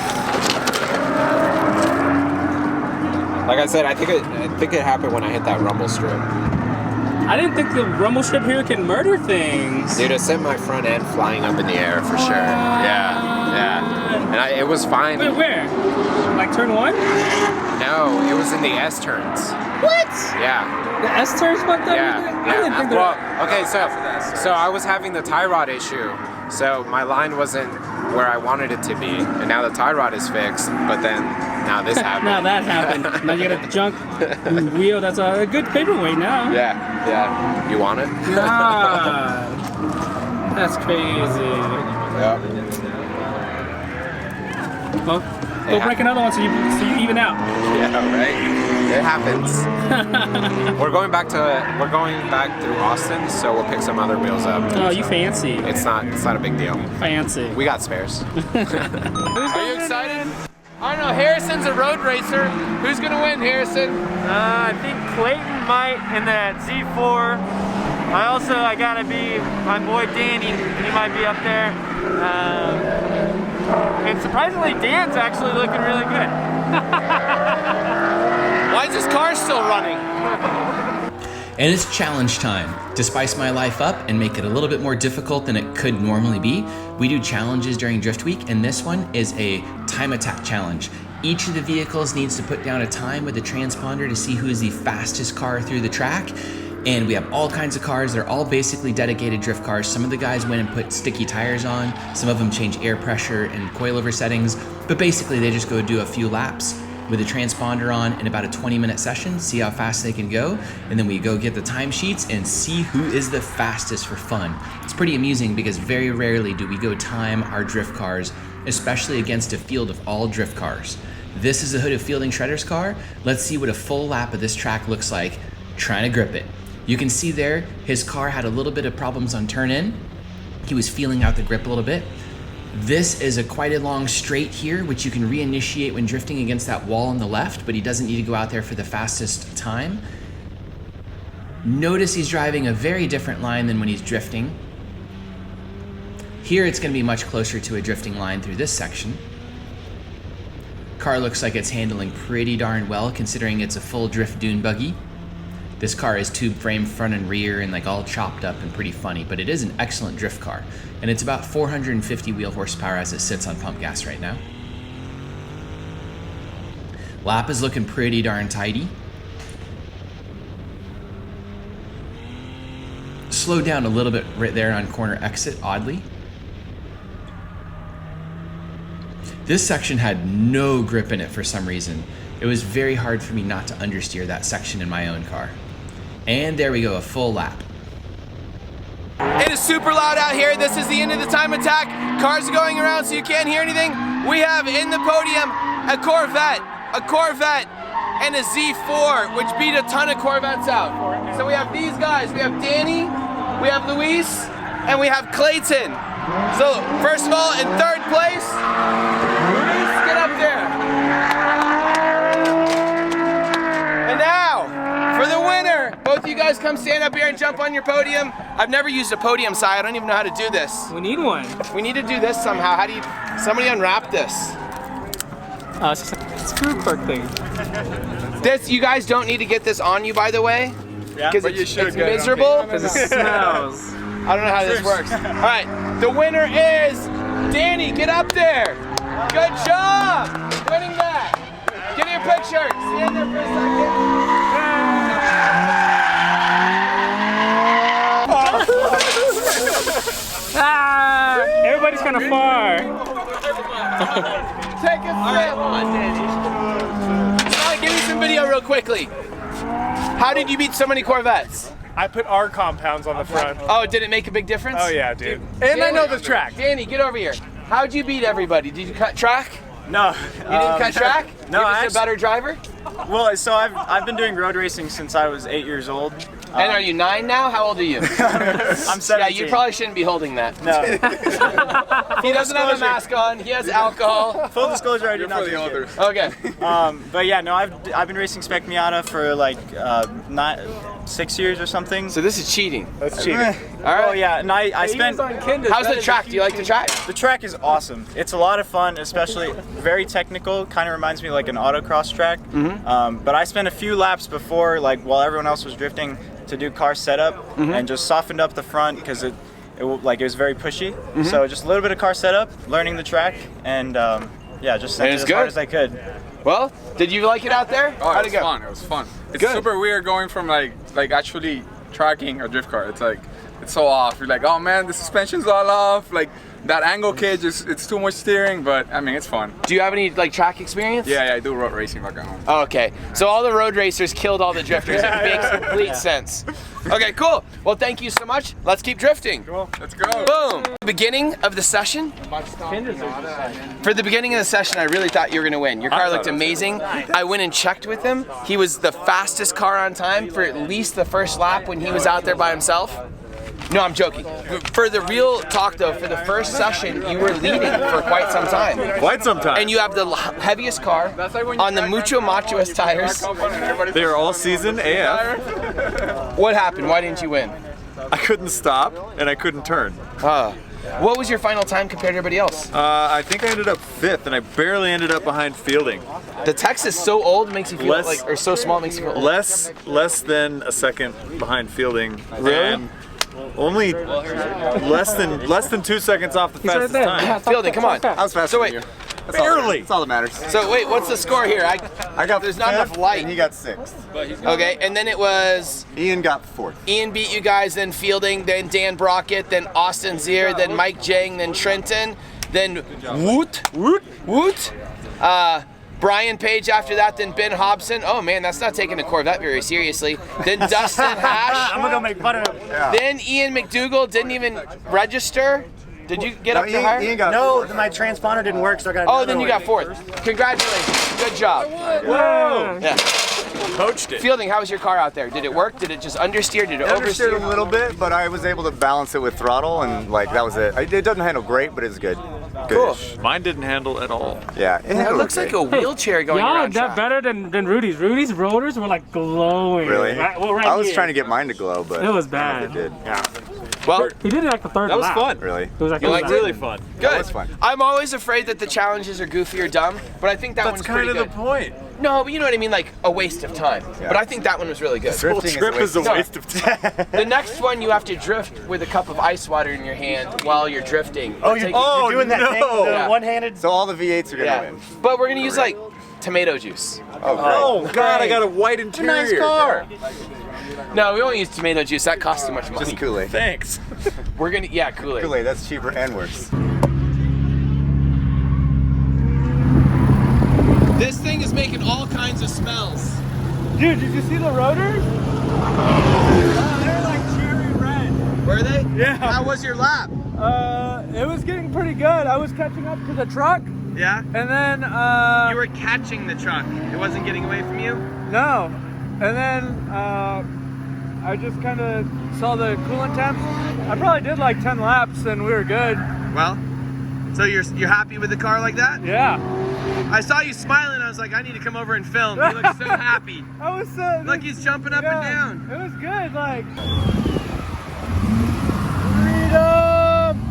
Like I said, I think it happened when I hit that rumble strip. I didn't think the rumble strip here can murder things. Dude, it sent my front end flying up in the air for sure. Yeah. And it was fine. Wait, where? Like turn 1? No, it was in the S turns. What? Yeah. The S turns fucked up? Yeah. I didn't think So I was having the tie rod issue. So my line wasn't where I wanted it to be. And now the tie rod is fixed, but then now this happened. Now that happened. Now you got a junk wheel that's a good paperweight now. Yeah. You want it? God. That's crazy. Yep. Well, go break another one so you even out. Yeah, right? It happens. We're going back through Austin, so we'll pick some other wheels up. Oh, you fancy. It's not a big deal. Fancy. We got spares. Are you excited? I don't know, Harrison's a road racer. Who's gonna win, Harrison? I think Clayton might in that Z4. I gotta be my boy Danny. He might be up there. And And surprisingly, Dan's actually looking really good. Why is this car still running? And it's challenge time. To spice my life up and make it a little bit more difficult than it could normally be, we do challenges during Drift Week, and this one is a time attack challenge. Each of the vehicles needs to put down a time with a transponder to see who is the fastest car through the track. And we have all kinds of cars. They're all basically dedicated drift cars. Some of the guys went and put sticky tires on. Some of them change air pressure and coilover settings. But basically they just go do a few laps with a transponder on in about a 20-minute session, see how fast they can go. And then we go get the timesheets and see who is the fastest for fun. It's pretty amusing because very rarely do we go time our drift cars, especially against a field of all drift cars. This is a Hood of Fielding Shredder's car. Let's see what a full lap of this track looks like trying to grip it. You can see there, his car had a little bit of problems on turn in. He was feeling out the grip a little bit. This is quite a long straight here, which you can reinitiate when drifting against that wall on the left, but he doesn't need to go out there for the fastest time. Notice he's driving a very different line than when he's drifting. Here it's gonna be much closer to a drifting line through this section. Car looks like it's handling pretty darn well considering it's a full drift dune buggy. This car is tube frame front and rear and like all chopped up and pretty funny, but it is an excellent drift car. And it's about 450 wheel horsepower as it sits on pump gas right now. Lap is looking pretty darn tidy. Slow down a little bit right there on corner exit, oddly. This section had no grip in it for some reason. It was very hard for me not to understeer that section in my own car. And there we go, a full lap. It is super loud out here. This is the end of the time attack. Cars are going around so you can't hear anything. We have in the podium a Corvette, and a Z4, which beat a ton of Corvettes out. So we have these guys. We have Danny, we have Luis, and we have Clayton. So first of all, in third place, Luis, get up there. And now, for the winner, both of you guys come stand up here and jump on your podium. I've never used a podium, so I don't even know how to do this. We need one. We need to do this somehow. How do you, somebody unwrap this. It's just a screw cork thing. This, you guys don't need to get this on you, by the way. Yeah, because it's miserable. Because it smells. I don't know how this works. All right, the winner is Danny. Get up there. Good job. Winning that. Give me your picture. Stand there for a second. Everybody's kind of far. Take a sip. Right, give me some video real quickly. How did you beat so many Corvettes? I put R compounds on the front. Oh, did it make a big difference? Oh yeah, dude. And Danny, I know the track. Danny, get over here. How'd you beat everybody? Did you cut track? No. You didn't cut track? No, You're just a better driver? Well, so I've been doing road racing since I was 8 years old. And are you 9 now? How old are you? I'm 17. Yeah, you probably shouldn't be holding that. No. He doesn't have a mask on. He has alcohol. Full disclosure, I do not drink it. Okay. But yeah, no, I've been racing Spec Miata for like 6 years or something. So this is cheating. That's cheating. All right. Oh yeah, and I spent. How's the track? Do you like the track? The track is awesome. It's a lot of fun, especially very technical. Kind of reminds me of like an autocross track. But I spent a few laps before, like while everyone else was drifting, to do car setup and just softened up the front because it was very pushy. So just a little bit of car setup, learning the track, and yeah, just sent it as hard as I could. Well, did you like it out there? Oh, How'd it was fun. It was fun. It's Good. super weird going from like actually tracking a drift car. It's like it's so off. You're like, oh man, the suspension's all off. Like that angle cage it's too much steering, but I mean it's fun. Do you have any like track experience? Yeah, I do road racing back at home. Oh, okay, so all the road racers killed all the drifters. It makes complete sense. Okay, cool. Well, thank you so much. Let's keep drifting. Cool. Let's go. Boom. Beginning of the session. For the beginning of the session, I really thought you were gonna win. Your car looked amazing. I went and checked with him. He was the fastest car on time for at least the first lap when he was out there by himself. No, I'm joking. For the real talk though, for the first session, you were leading for quite some time. Quite some time. And you have the heaviest car on the Mucho Machoest tires. They are all season AF. What happened? Why didn't you win? I couldn't stop and I couldn't turn. What was your final time compared to everybody else? I think I ended up 5th, and I barely ended up behind Fielding. The text is so old, makes you feel or so small, makes you feel old. Less than a second behind Fielding. Really? And only less than 2 seconds off the fastest time. Fielding, come on. I was faster than you. Barely. That's all that matters. So wait, what's the score here? I got there's not enough light. And he got 6th. Okay, and then it was Ian got 4th. Ian beat you guys, then Fielding, then Dan Brockett, then Austin Zier, then Mike Jang, then Trenton, then Woot. Brian Page after that, then Ben Hobson. Oh man, that's not taking the Corvette very seriously. Then Dustin Hash. I'm gonna go make fun of him. Yeah. Then Ian McDougal didn't even register. Did you get up to higher? Ian got No, 4th. my transponder didn't work, so I got. Oh, then you got 4th. Congratulations. Good job. Whoa! Yeah. Coached it. Fielding, how was your car out there? Did it work? Did it just understeer? Did it Understeered oversteer? a little bit, but I was able to balance it with throttle, and like that was it. It doesn't handle great, but it's good. Cool. Mine didn't handle at all. Yeah, It looks like a wheelchair going Y'all around that track. better than Rudy's. Rudy's rotors were like glowing. Really? Right I was here. trying to get mine to glow, but It was I bad. don't know if it did. Yeah. Well, He did it like the third That was lap. fun. Really? It was like You liked it? Really fun. good. That was fun. I'm always afraid that the challenges are goofy or dumb, but I think that That's one's kind pretty of good. the point. No, but you know what I mean, like a waste of time. Yeah. But I think that one was really good. This whole Drifting trip is a No. waste of time. The next one, you have to drift with a cup of ice water in your hand while you're drifting. Oh, Take- you're doing that thing, the Yeah. one-handed. So all the V8s are gonna yeah. win. But we're gonna use like tomato juice. Oh, great. Oh God, I got a white interior. Nice car. No, we won't use tomato juice. That costs too much money. Just Kool-Aid. Thanks. We're gonna, yeah, Kool-Aid. Kool-Aid, that's cheaper and worse. This thing is making all kinds of smells. Dude, did you see the rotors? They're like cherry red. Were they? Yeah. How was your lap? It was getting pretty good. I was catching up to the truck, Yeah. and then You were catching the truck. It wasn't getting away from you? no, and then I just kind of saw the coolant temps. I probably did like 10 laps, and we were good. Well, so you're happy with the car like that? Yeah. I saw you smiling. I was like, I need to come over and film. You look so happy. I was so. Look, he's jumping up and down. It was good, like. Freedom!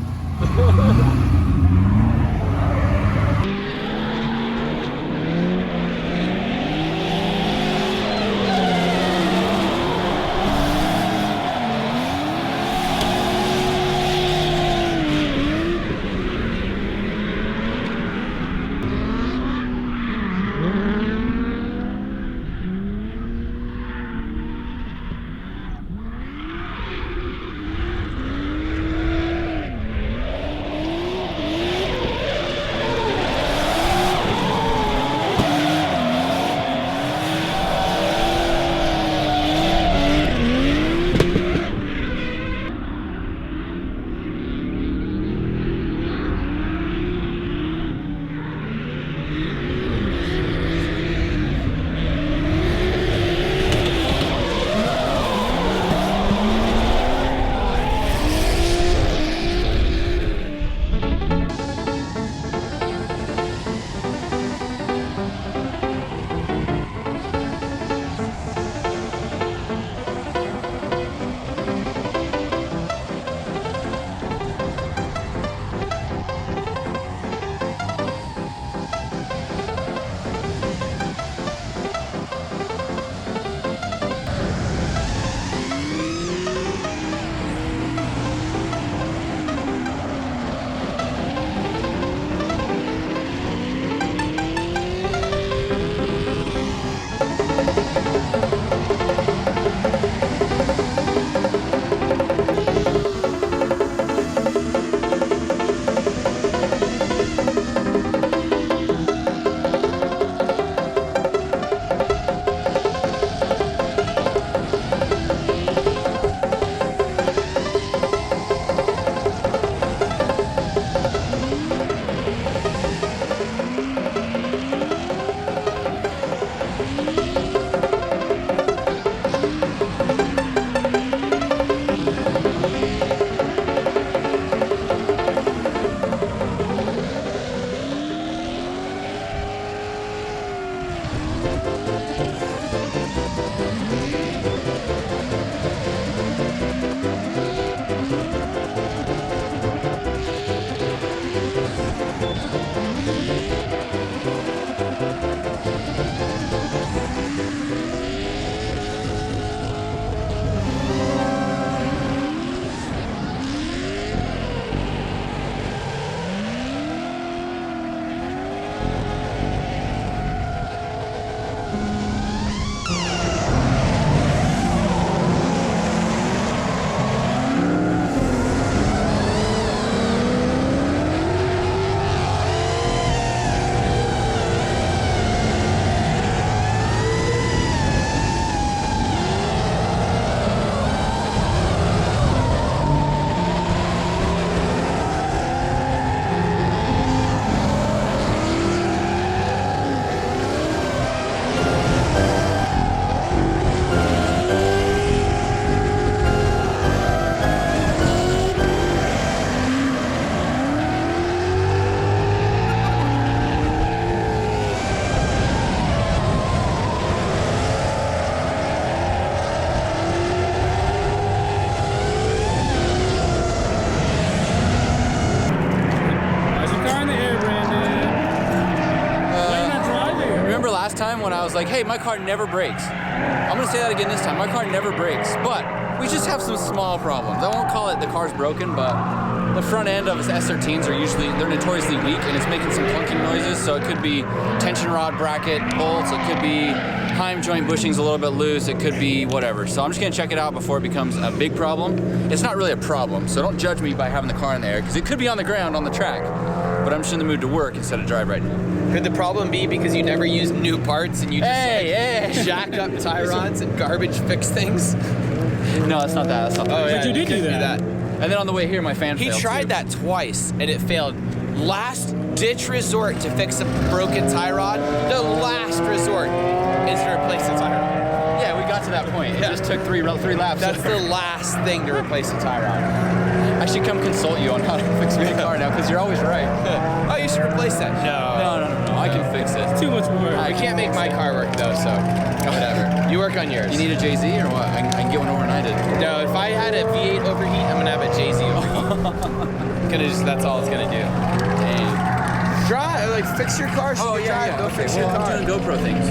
last time when I was like, hey, my car never breaks. I'm gonna say that again this time. My car never breaks, but we just have some small problems. I won't call it the car's broken, but the front end of its S13s they're notoriously weak, and it's making some clunking noises. So it could be tension rod bracket bolts, it could be Heim joint bushings a little bit loose, it could be whatever. So I'm just gonna check it out before it becomes a big problem. It's not really a problem, so don't judge me by having the car in the air, because it could be on the ground on the track, but I'm just in the mood to work instead of drive right now. Could the problem be because you never use new parts and you just jack up tie rods and garbage fix things? No, that's not that. That's not that. Oh, yeah, But you did do that. And then on the way here, my fan He failed tried too. that twice and it failed. Last ditch resort to fix a broken tie rod. The last resort is to replace the tie rod. Yeah, we got to that point. It just took three laps. That's the last thing to replace a tie rod. I should come consult you on how to fix my car now, because you're always right. Oh, you should replace that. No. I can fix it. Too much work. I can't make my car work though, so whatever. You work on yours. You need a JZ or what? I can get one overnighted. No, if I had a V8 overheat, I'm gonna have a JZ overheat. That's all it's gonna do. Dang. Drive, like fix your car. Oh yeah. Go fix your car. I'm doing GoPro things.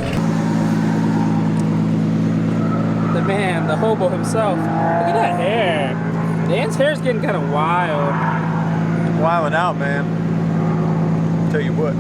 The man, the hobo himself. Look at that hair. Dan's hair's getting kind of wild. Wilding out, man. Tell you what.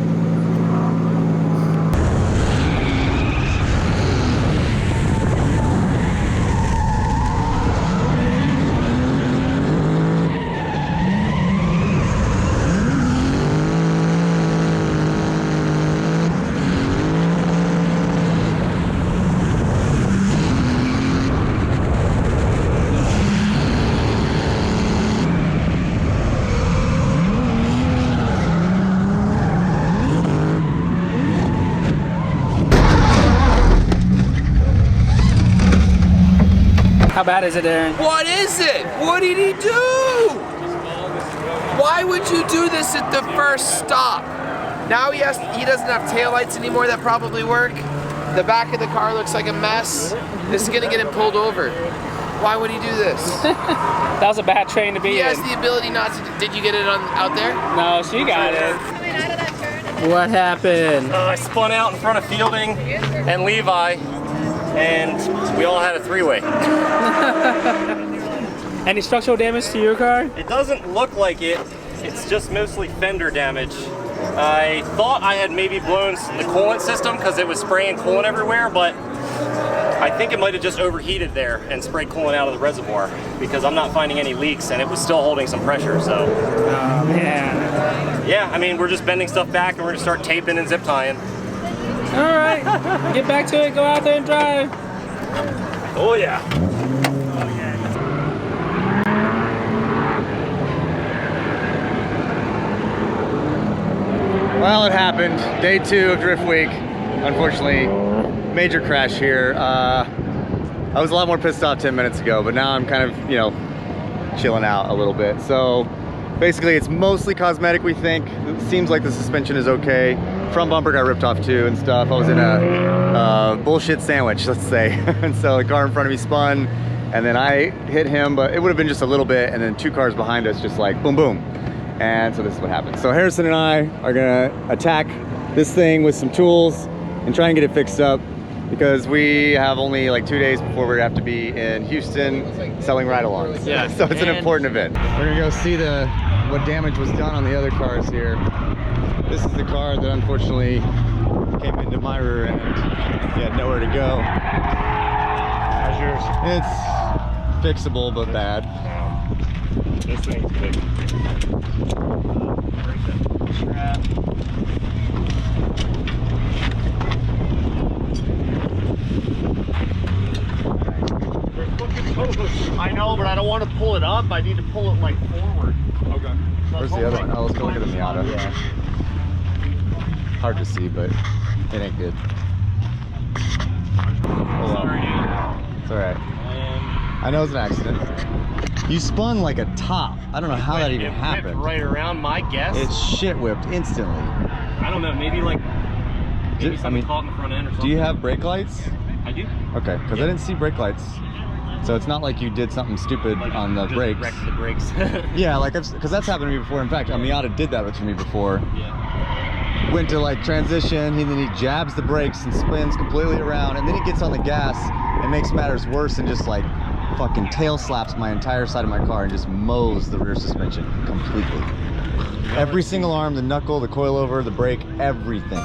How bad is it, Aaron? What is it? What did he do? Why would you do this at the first stop? Now he doesn't have taillights anymore that probably work. The back of the car looks like a mess. This is gonna get him pulled over. Why would he do this? That was a bad train to be in. He has the ability not to. Did you get it out there? No, she got it. What happened? I spun out in front of Fielding and Levi, and we all had a three-way. Any structural damage to your car? It doesn't look like it. It's just mostly fender damage. I thought I had maybe blown the coolant system because it was spraying coolant everywhere, but I think it might have just overheated there and sprayed coolant out of the reservoir, because I'm not finding any leaks and it was still holding some pressure, so. Oh man. Yeah, I mean, we're just bending stuff back and we're gonna start taping and zip tying. All right, get back to it, go out there and drive. Oh yeah. Well, it happened. Day 2 of Drift Week. Unfortunately, major crash here. I was a lot more pissed off 10 minutes ago, but now I'm kind of, you know, chilling out a little bit. So basically it's mostly cosmetic, we think. It seems like the suspension is okay. Front bumper got ripped off too and stuff. I was in a bullshit sandwich, let's say. And so the car in front of me spun and then I hit him, but it would have been just a little bit, and then 2 cars behind us just like boom, boom. And so this is what happened. So Harrison and I are gonna attack this thing with some tools and try and get it fixed up, because we have only like 2 days before we're gonna have to be in Houston selling ride-alongs. Yeah. So it's an important event. We're gonna go see what damage was done on the other cars here. This is the car that unfortunately came into my rear end. He had nowhere to go. How's yours? It's fixable, but bad. This thing's big. I know, but I don't want to pull it up. I need to pull it like forward. Okay. Where's the other one? Oh, let's go look at the Miata. Yeah. Hard to see, but it ain't good. Sorry, dude. It's alright. I know it's an accident. You spun like a top. I don't know how that even happened. Right around my guess. It's shit whipped instantly. I don't know, maybe like something caught in the front end or something. Do you have brake lights? I do. Okay, because I didn't see brake lights. So it's not like you did something stupid on the just brakes. wrecked the brakes. Yeah, like because that's happened to me before. In fact, a Miata did that to me before. Yeah. went to like transition, and then he jabs the brakes and spins completely around, and then he gets on the gas and makes matters worse and just like fucking tail slaps my entire side of my car and just mows the rear suspension completely. Every single arm, the knuckle, the coilover, the brake, everything.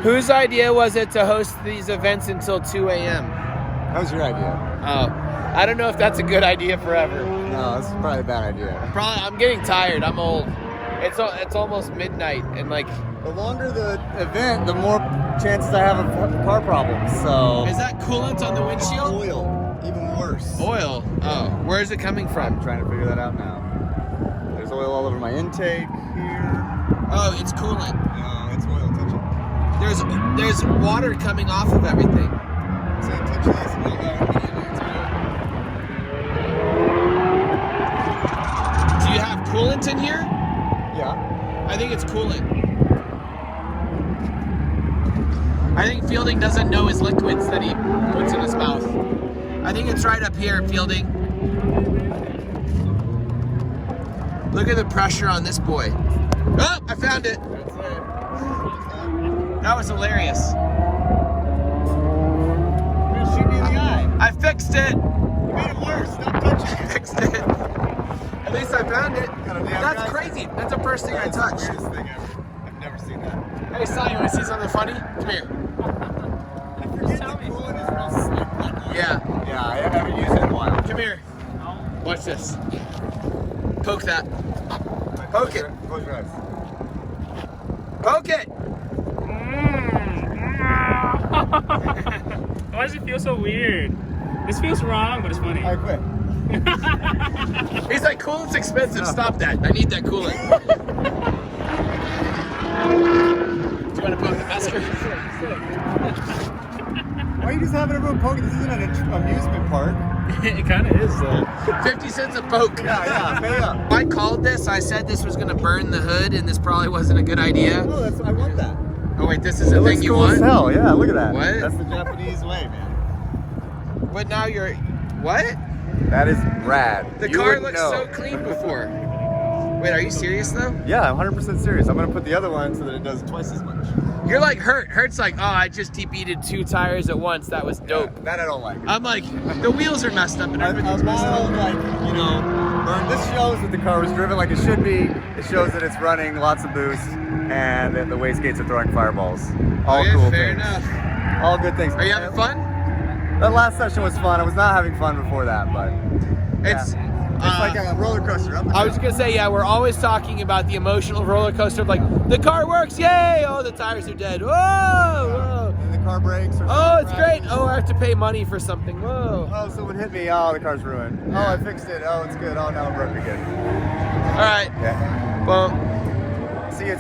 Whose idea was it to host these events until 2 a.m.? That was your idea. Oh, I don't know if that's a good idea forever. No, this is probably a bad idea. Probably, I'm getting tired. I'm old. It's almost midnight, and like the longer the event, the more chances I have of car problems. So is that coolant on the windshield? Oil, even worse. Oil. Oh, where is it coming from? I'm trying to figure that out now. There's oil all over my intake here. Oh, it's coolant. No, it's oil. Touch it. There's water coming off of everything. So touch this. Do you have coolant in here? Yeah. I think it's coolant. I think Fielding doesn't know his liquids that he puts in his mouth. I think it's right up here, Fielding. Look at the pressure on this boy. Oh, I found it. That's it. That was hilarious. You're gonna shoot me in the eye. I fixed it. You made it worse. Stop touching it. I fixed it. At least I found it. That's crazy. That's the first thing I touched. That's the weirdest thing ever. I've never seen that. Hey, Si, you want to see something funny? Come here. I forget the coolant is real slick. Yeah. Yeah, I haven't used it in a while. Come here. Watch this. Poke that. Poke it. Close your eyes. Poke it. Why does it feel so weird? This feels wrong, but it's funny. I quit. He's like, coolant's expensive. Stop that. I need that coolant. Do you want to poke the masker? Why are you just having everyone poke? This isn't an amusement park. It kind of is, though. 50 cents a poke. Yeah, pay up. I called this. I said this was going to burn the hood, and this probably wasn't a good idea. Oh, I want that. Oh, wait, this is the thing you cool want? as hell. Yeah, look at that. What? That's the Japanese way, man. But now you're... What? That is rad. The You car wouldn't looks know. so clean before. Wait, are you serious, though? Yeah, I'm 100% serious. I'm going to put the other one so that it does twice as much. You're like Hurt. Hurt's like, oh, I just TP'd 2 tires at once. That was dope. Yeah, that I don't like. I'm like, the wheels are messed up and everything's messed up. Like, you know, this shows that the car was driven like it should be. It shows that it's running lots of boost and that the wastegates are throwing fireballs. All Okay, cool fair things. enough. All good things. Are you having fun? That last session was fun. I was not having fun before that, but It's like a roller coaster. Up and I was down. gonna say, yeah, we're always talking about the emotional roller coaster of like, the car works, yay! Oh, the tires are dead. Whoa, whoa. And the car brakes. Oh, it's great. Oh, I have to pay money for something. Whoa. Oh, someone hit me. Oh, the car's ruined. Oh, I fixed it. Oh, it's good. Oh, now I'm broke again. All right. Yeah. Well, see you.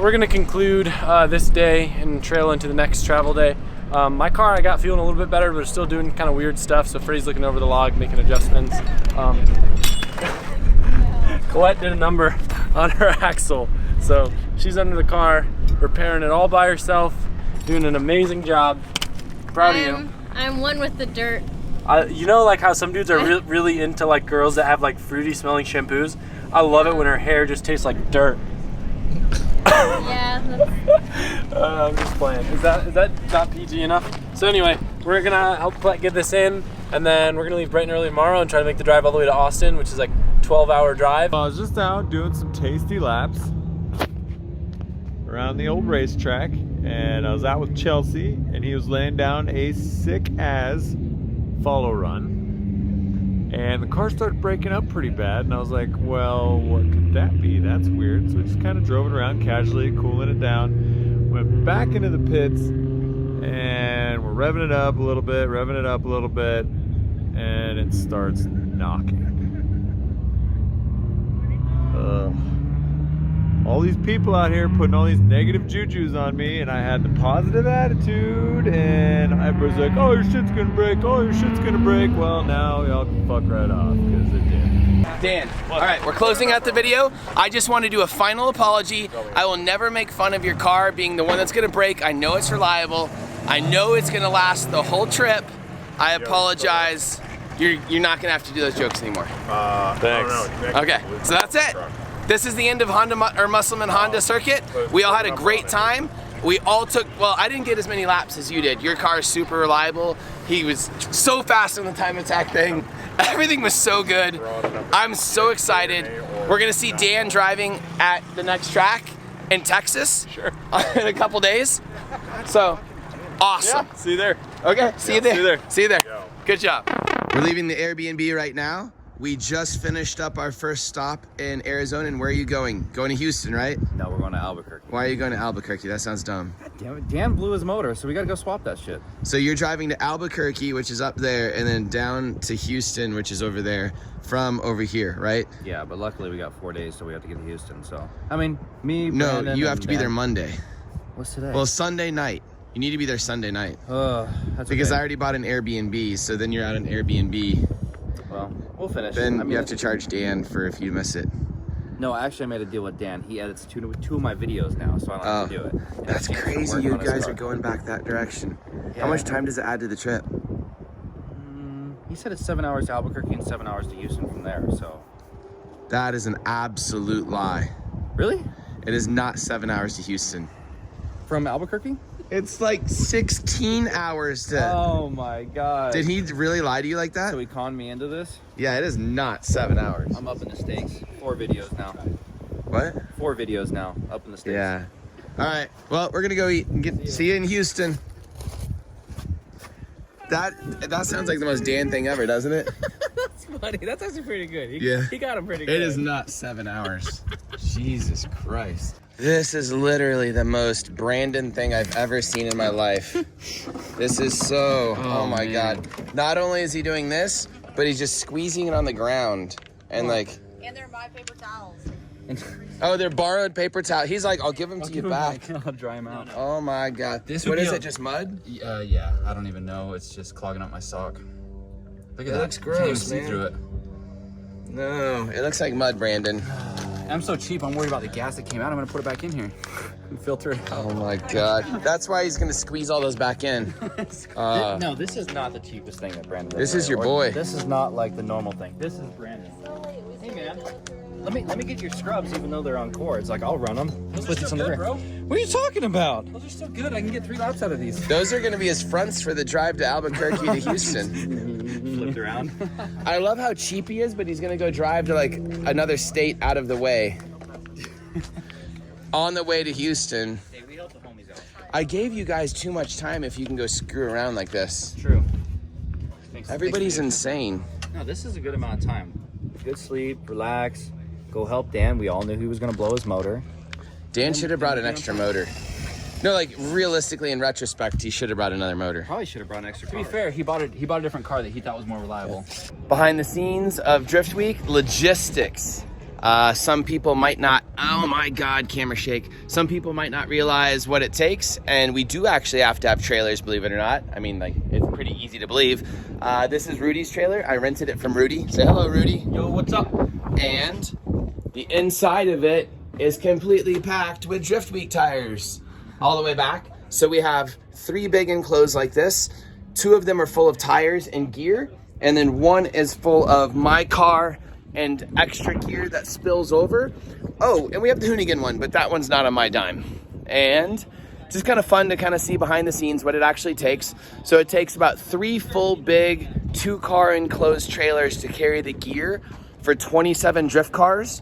we're gonna conclude this day and trail into the next travel day. My car, I got feeling a little bit better, but it's still doing kind of weird stuff. So Freddie's looking over the log, making adjustments. Colette did a number on her axle. So she's under the car, repairing it all by herself, doing an amazing job. Proud of you. I'm one with the dirt. You know, like how some dudes are really into like girls that have like fruity smelling shampoos? I love it when her hair just tastes like dirt. Yeah. I'm just playing. Is that not PG enough? So anyway, we're gonna help get this in, and then we're gonna leave bright and early tomorrow and try to make the drive all the way to Austin, which is like 12-hour drive. I was just out doing some tasty laps around the old racetrack, and I was out with Chelsea, and he was laying down a sick as follow run, and the car started breaking up pretty bad, and I was like, well, what could that be? That's weird. So I just kind of drove it around casually, cooling it down, went back into the pits, and we're revving it up a little bit, and it starts knocking. All these people out here putting all these negative jujus on me, and I had the positive attitude, and everybody's like, oh, your shit's gonna break, oh, your shit's gonna break. Well, now y'all can fuck right off, because it did. Dan, all right, we're closing out the video. I just want to do a final apology. I will never make fun of your car being the one that's gonna break. I know it's reliable. I know it's gonna last the whole trip. I apologize. You're not gonna have to do those jokes anymore. Thanks. Okay, so that's it. This is the end of Musselman Honda circuit. We all had a great time. We all took, well, I didn't get as many laps as you did. Your car is super reliable. He was so fast on the time attack thing. Everything was so good. I'm so excited. We're gonna see Dan driving at the next track in Texas in a couple days. So, awesome. Yeah, see you there. Okay, see you there. See you there. See you there. Good job. We're leaving the Airbnb right now. We just finished up our first stop in Arizona, and where are you going? Going to Houston, right? No, we're going to Albuquerque. Why are you going to Albuquerque? That sounds dumb. Damn it, Dan blew his motor, so we gotta go swap that shit. So you're driving to Albuquerque, which is up there, and then down to Houston, which is over there, from over here, right? Yeah, but luckily we got 4 days, so we have to get to Houston, so. I mean, me, No, Brandon, you have to be Dan. there Monday. What's today? Well, Sunday night. You need to be there Sunday night. That's because okay. I already bought an Airbnb, so then you're out an Airbnb. Well, we'll finish. Then I mean, you have to charge Dan for if you miss it. No, actually I made a deal with Dan. He edits two of my videos now, so I don't have to do it. And That's Dan can crazy work you on his guys car. are going back that direction. Yeah. How much time does it add to the trip? He said it's 7 hours to Albuquerque and 7 hours to Houston from there, so. That is an absolute lie. Really? It is not 7 hours to Houston. From Albuquerque? It's like 16 hours to... Oh my God. Did he really lie to you like that? So he conned me into this? Yeah, it is not 7 hours. I'm up in the States. 4 videos now. What? 4 videos now, up in the States. Yeah. All right, well, we're gonna go eat and see you in Houston. That sounds like the most Dan thing ever, doesn't it? That's funny. That's actually pretty good. Yeah. He got him pretty good. It is not 7 hours. Jesus Christ. This is literally the most Brandon thing I've ever seen in my life. This is so, oh my God. Not only is he doing this, but he's just squeezing it on the ground. And like. And they're my paper towels. Oh, they're borrowed paper towels. He's like, I'll give them to you back. I'll dry them out. Oh my God. What is it, just mud? Yeah, I don't even know. It's just clogging up my sock. Look at that. Looks Can't even gross, see man. through it. No, it looks like mud, Brandon. I'm so cheap, I'm worried about the gas that came out. I'm gonna put it back in here and filter it out. Oh my God. That's why he's gonna squeeze all those back in. No, this is not the cheapest thing that Brandon does. This is your Or boy. This is not like the normal thing. This is Brandon. Hey man, let me get your scrubs even though they're on cords. Like I'll run them. Those are still good, bro. What are you talking about? Those are still good. I can get 3 laps out of these. Those are gonna be his fronts for the drive to Albuquerque to Houston. Flipped around. I love how cheap he is, but he's gonna go drive to like another state out of the way. On the way to Houston. Hey, we help the homies out. I gave you guys too much time if you can go screw around like this. True. Everybody's insane. No, this is a good amount of time. Good sleep, relax, go help Dan. We all knew he was gonna blow his motor. Dan should have brought an extra motor. No, like realistically, in retrospect, he should have brought another motor. Probably should have brought an extra To be car. fair, he bought a different car that he thought was more reliable. Behind the scenes of Drift Week, logistics. Some people might not, oh my God, camera shake. Some people might not realize what it takes, and we do actually have to have trailers, believe it or not. I mean, like, it's pretty easy to believe. This is Rudy's trailer. I rented it from Rudy. Say hello, Rudy. Yo, what's up? And the inside of it is completely packed with Drift Week tires all the way back. So we have 3 big enclosed like this. 2 of them are full of tires and gear, and then 1 is full of my car and extra gear that spills over. Oh, and we have the Hoonigan one, but that one's not on my dime. And it's just kind of fun to kind of see behind the scenes what it actually takes. So it takes about 3 full big 2-car enclosed trailers to carry the gear for 27 drift cars.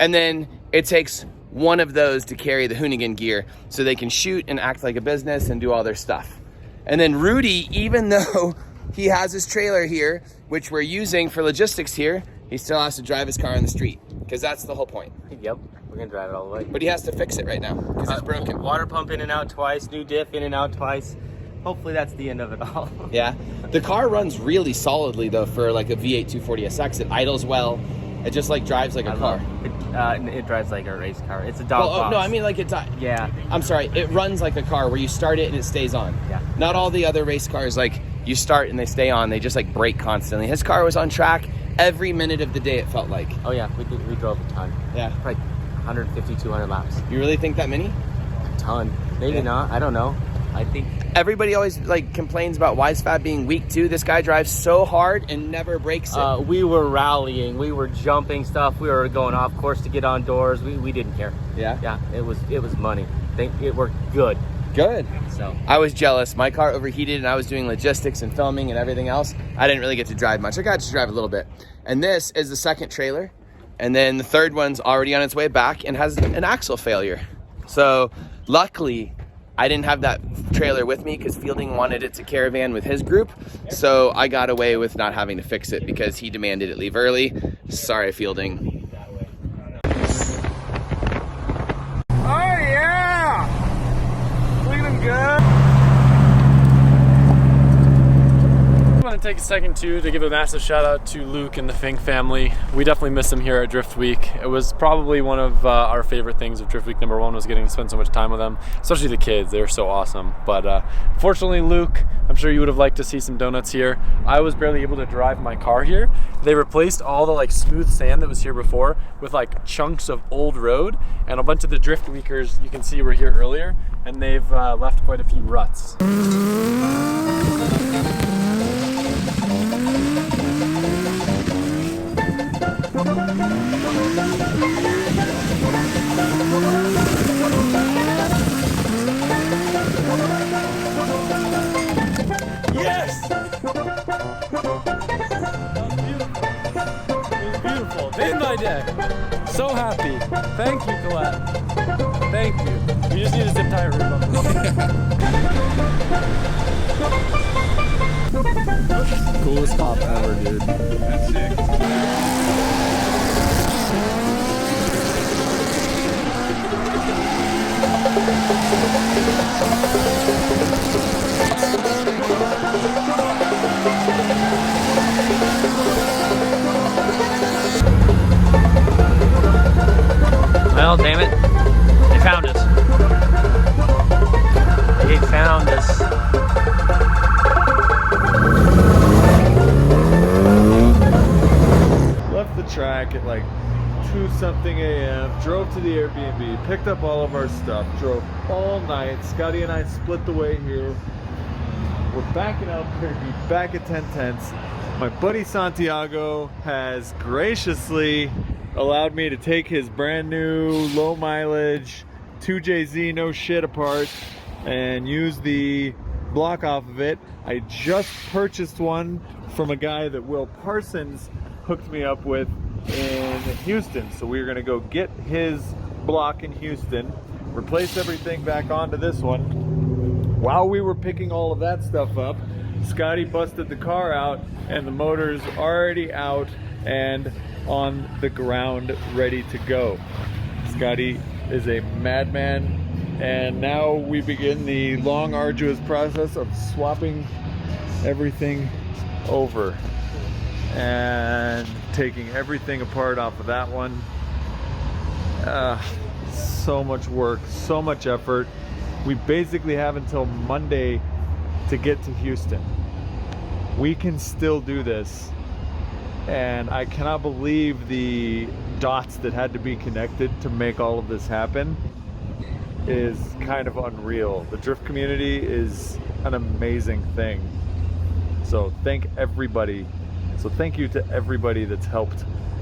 And then it takes 1 of those to carry the Hoonigan gear so they can shoot and act like a business and do all their stuff. And then Rudy, even though he has his trailer here, which we're using for logistics here, he still has to drive his car on the street, because that's the whole point. Yep, we're gonna drive it all the way. But he has to fix it right now, because it's broken. Water pump in and out twice, new diff in and out twice. Hopefully that's the end of it all. Yeah, the car runs really solidly though for like a V8 240SX. It idles well. It just like drives like a car. It drives like a race car. It's a dog box. No, I mean like it's yeah. I'm sorry. It runs like a car where you start it and it stays on. Yeah. Not all the other race cars like you start and they stay on. They just like brake constantly. His car was on track every minute of the day. It felt like. Oh yeah, we drove a ton. Yeah. Like 150, 200 laps. You really think that many? A ton. Maybe not. I don't know. I think everybody always like complains about Wisefab being weak too. This guy drives so hard and never breaks it. We were rallying, we were jumping stuff, we were going off course to get on doors. We didn't care. Yeah. Yeah. It was money. It worked good. Good. So I was jealous. My car overheated and I was doing logistics and filming and everything else. I didn't really get to drive much. I got to drive a little bit. And this is the second trailer. And then the third one's already on its way back and has an axle failure. So luckily I didn't have that trailer with me because Fielding wanted it to caravan with his group. So I got away with not having to fix it because he demanded it leave early. Sorry, Fielding. Oh yeah! Feeling good. I want to take a second too to give a massive shout out to Luke and the Fink family. We definitely miss them here at Drift Week. It was probably one of our favorite things of Drift Week. Number 1 was getting to spend so much time with them, especially the kids. They were so awesome. But fortunately, Luke, I'm sure you would have liked to see some donuts here. I was barely able to drive my car here. They replaced all the like smooth sand that was here before with like chunks of old road, and a bunch of the Drift Weekers you can see were here earlier, and they've left quite a few ruts. Yes! It was beautiful. Made my day. So happy. Thank you, Colette. Thank you. We just need a zip tie route on this. Coolest pop ever, dude. That's sick. Well, damn it. They found us. They found us. Left the track at like 2-something a.m. Drove to the Airbnb, picked up all of our stuff, drove all night. Scotty and I split the way here. We're back in Albuquerque, back at 10 Tenths. My buddy Santiago has graciously allowed me to take his brand new low mileage 2JZ no shit apart and use the block off of it. I just purchased one from a guy that Will Parsons hooked me up with in Houston. So we're gonna go get his block in Houston, replace everything back onto this one. While we were picking all of that stuff up, Scotty busted the car out and the motor's already out and on the ground ready to go. Scotty is a madman, and now we begin the long, arduous process of swapping everything over and taking everything apart off of that one, So much work, so much effort. We basically have until Monday to get to Houston. We can still do this. And I cannot believe the dots that had to be connected to make all of this happen is kind of unreal. The drift community is an amazing thing. So thank everybody. So thank you to everybody that's helped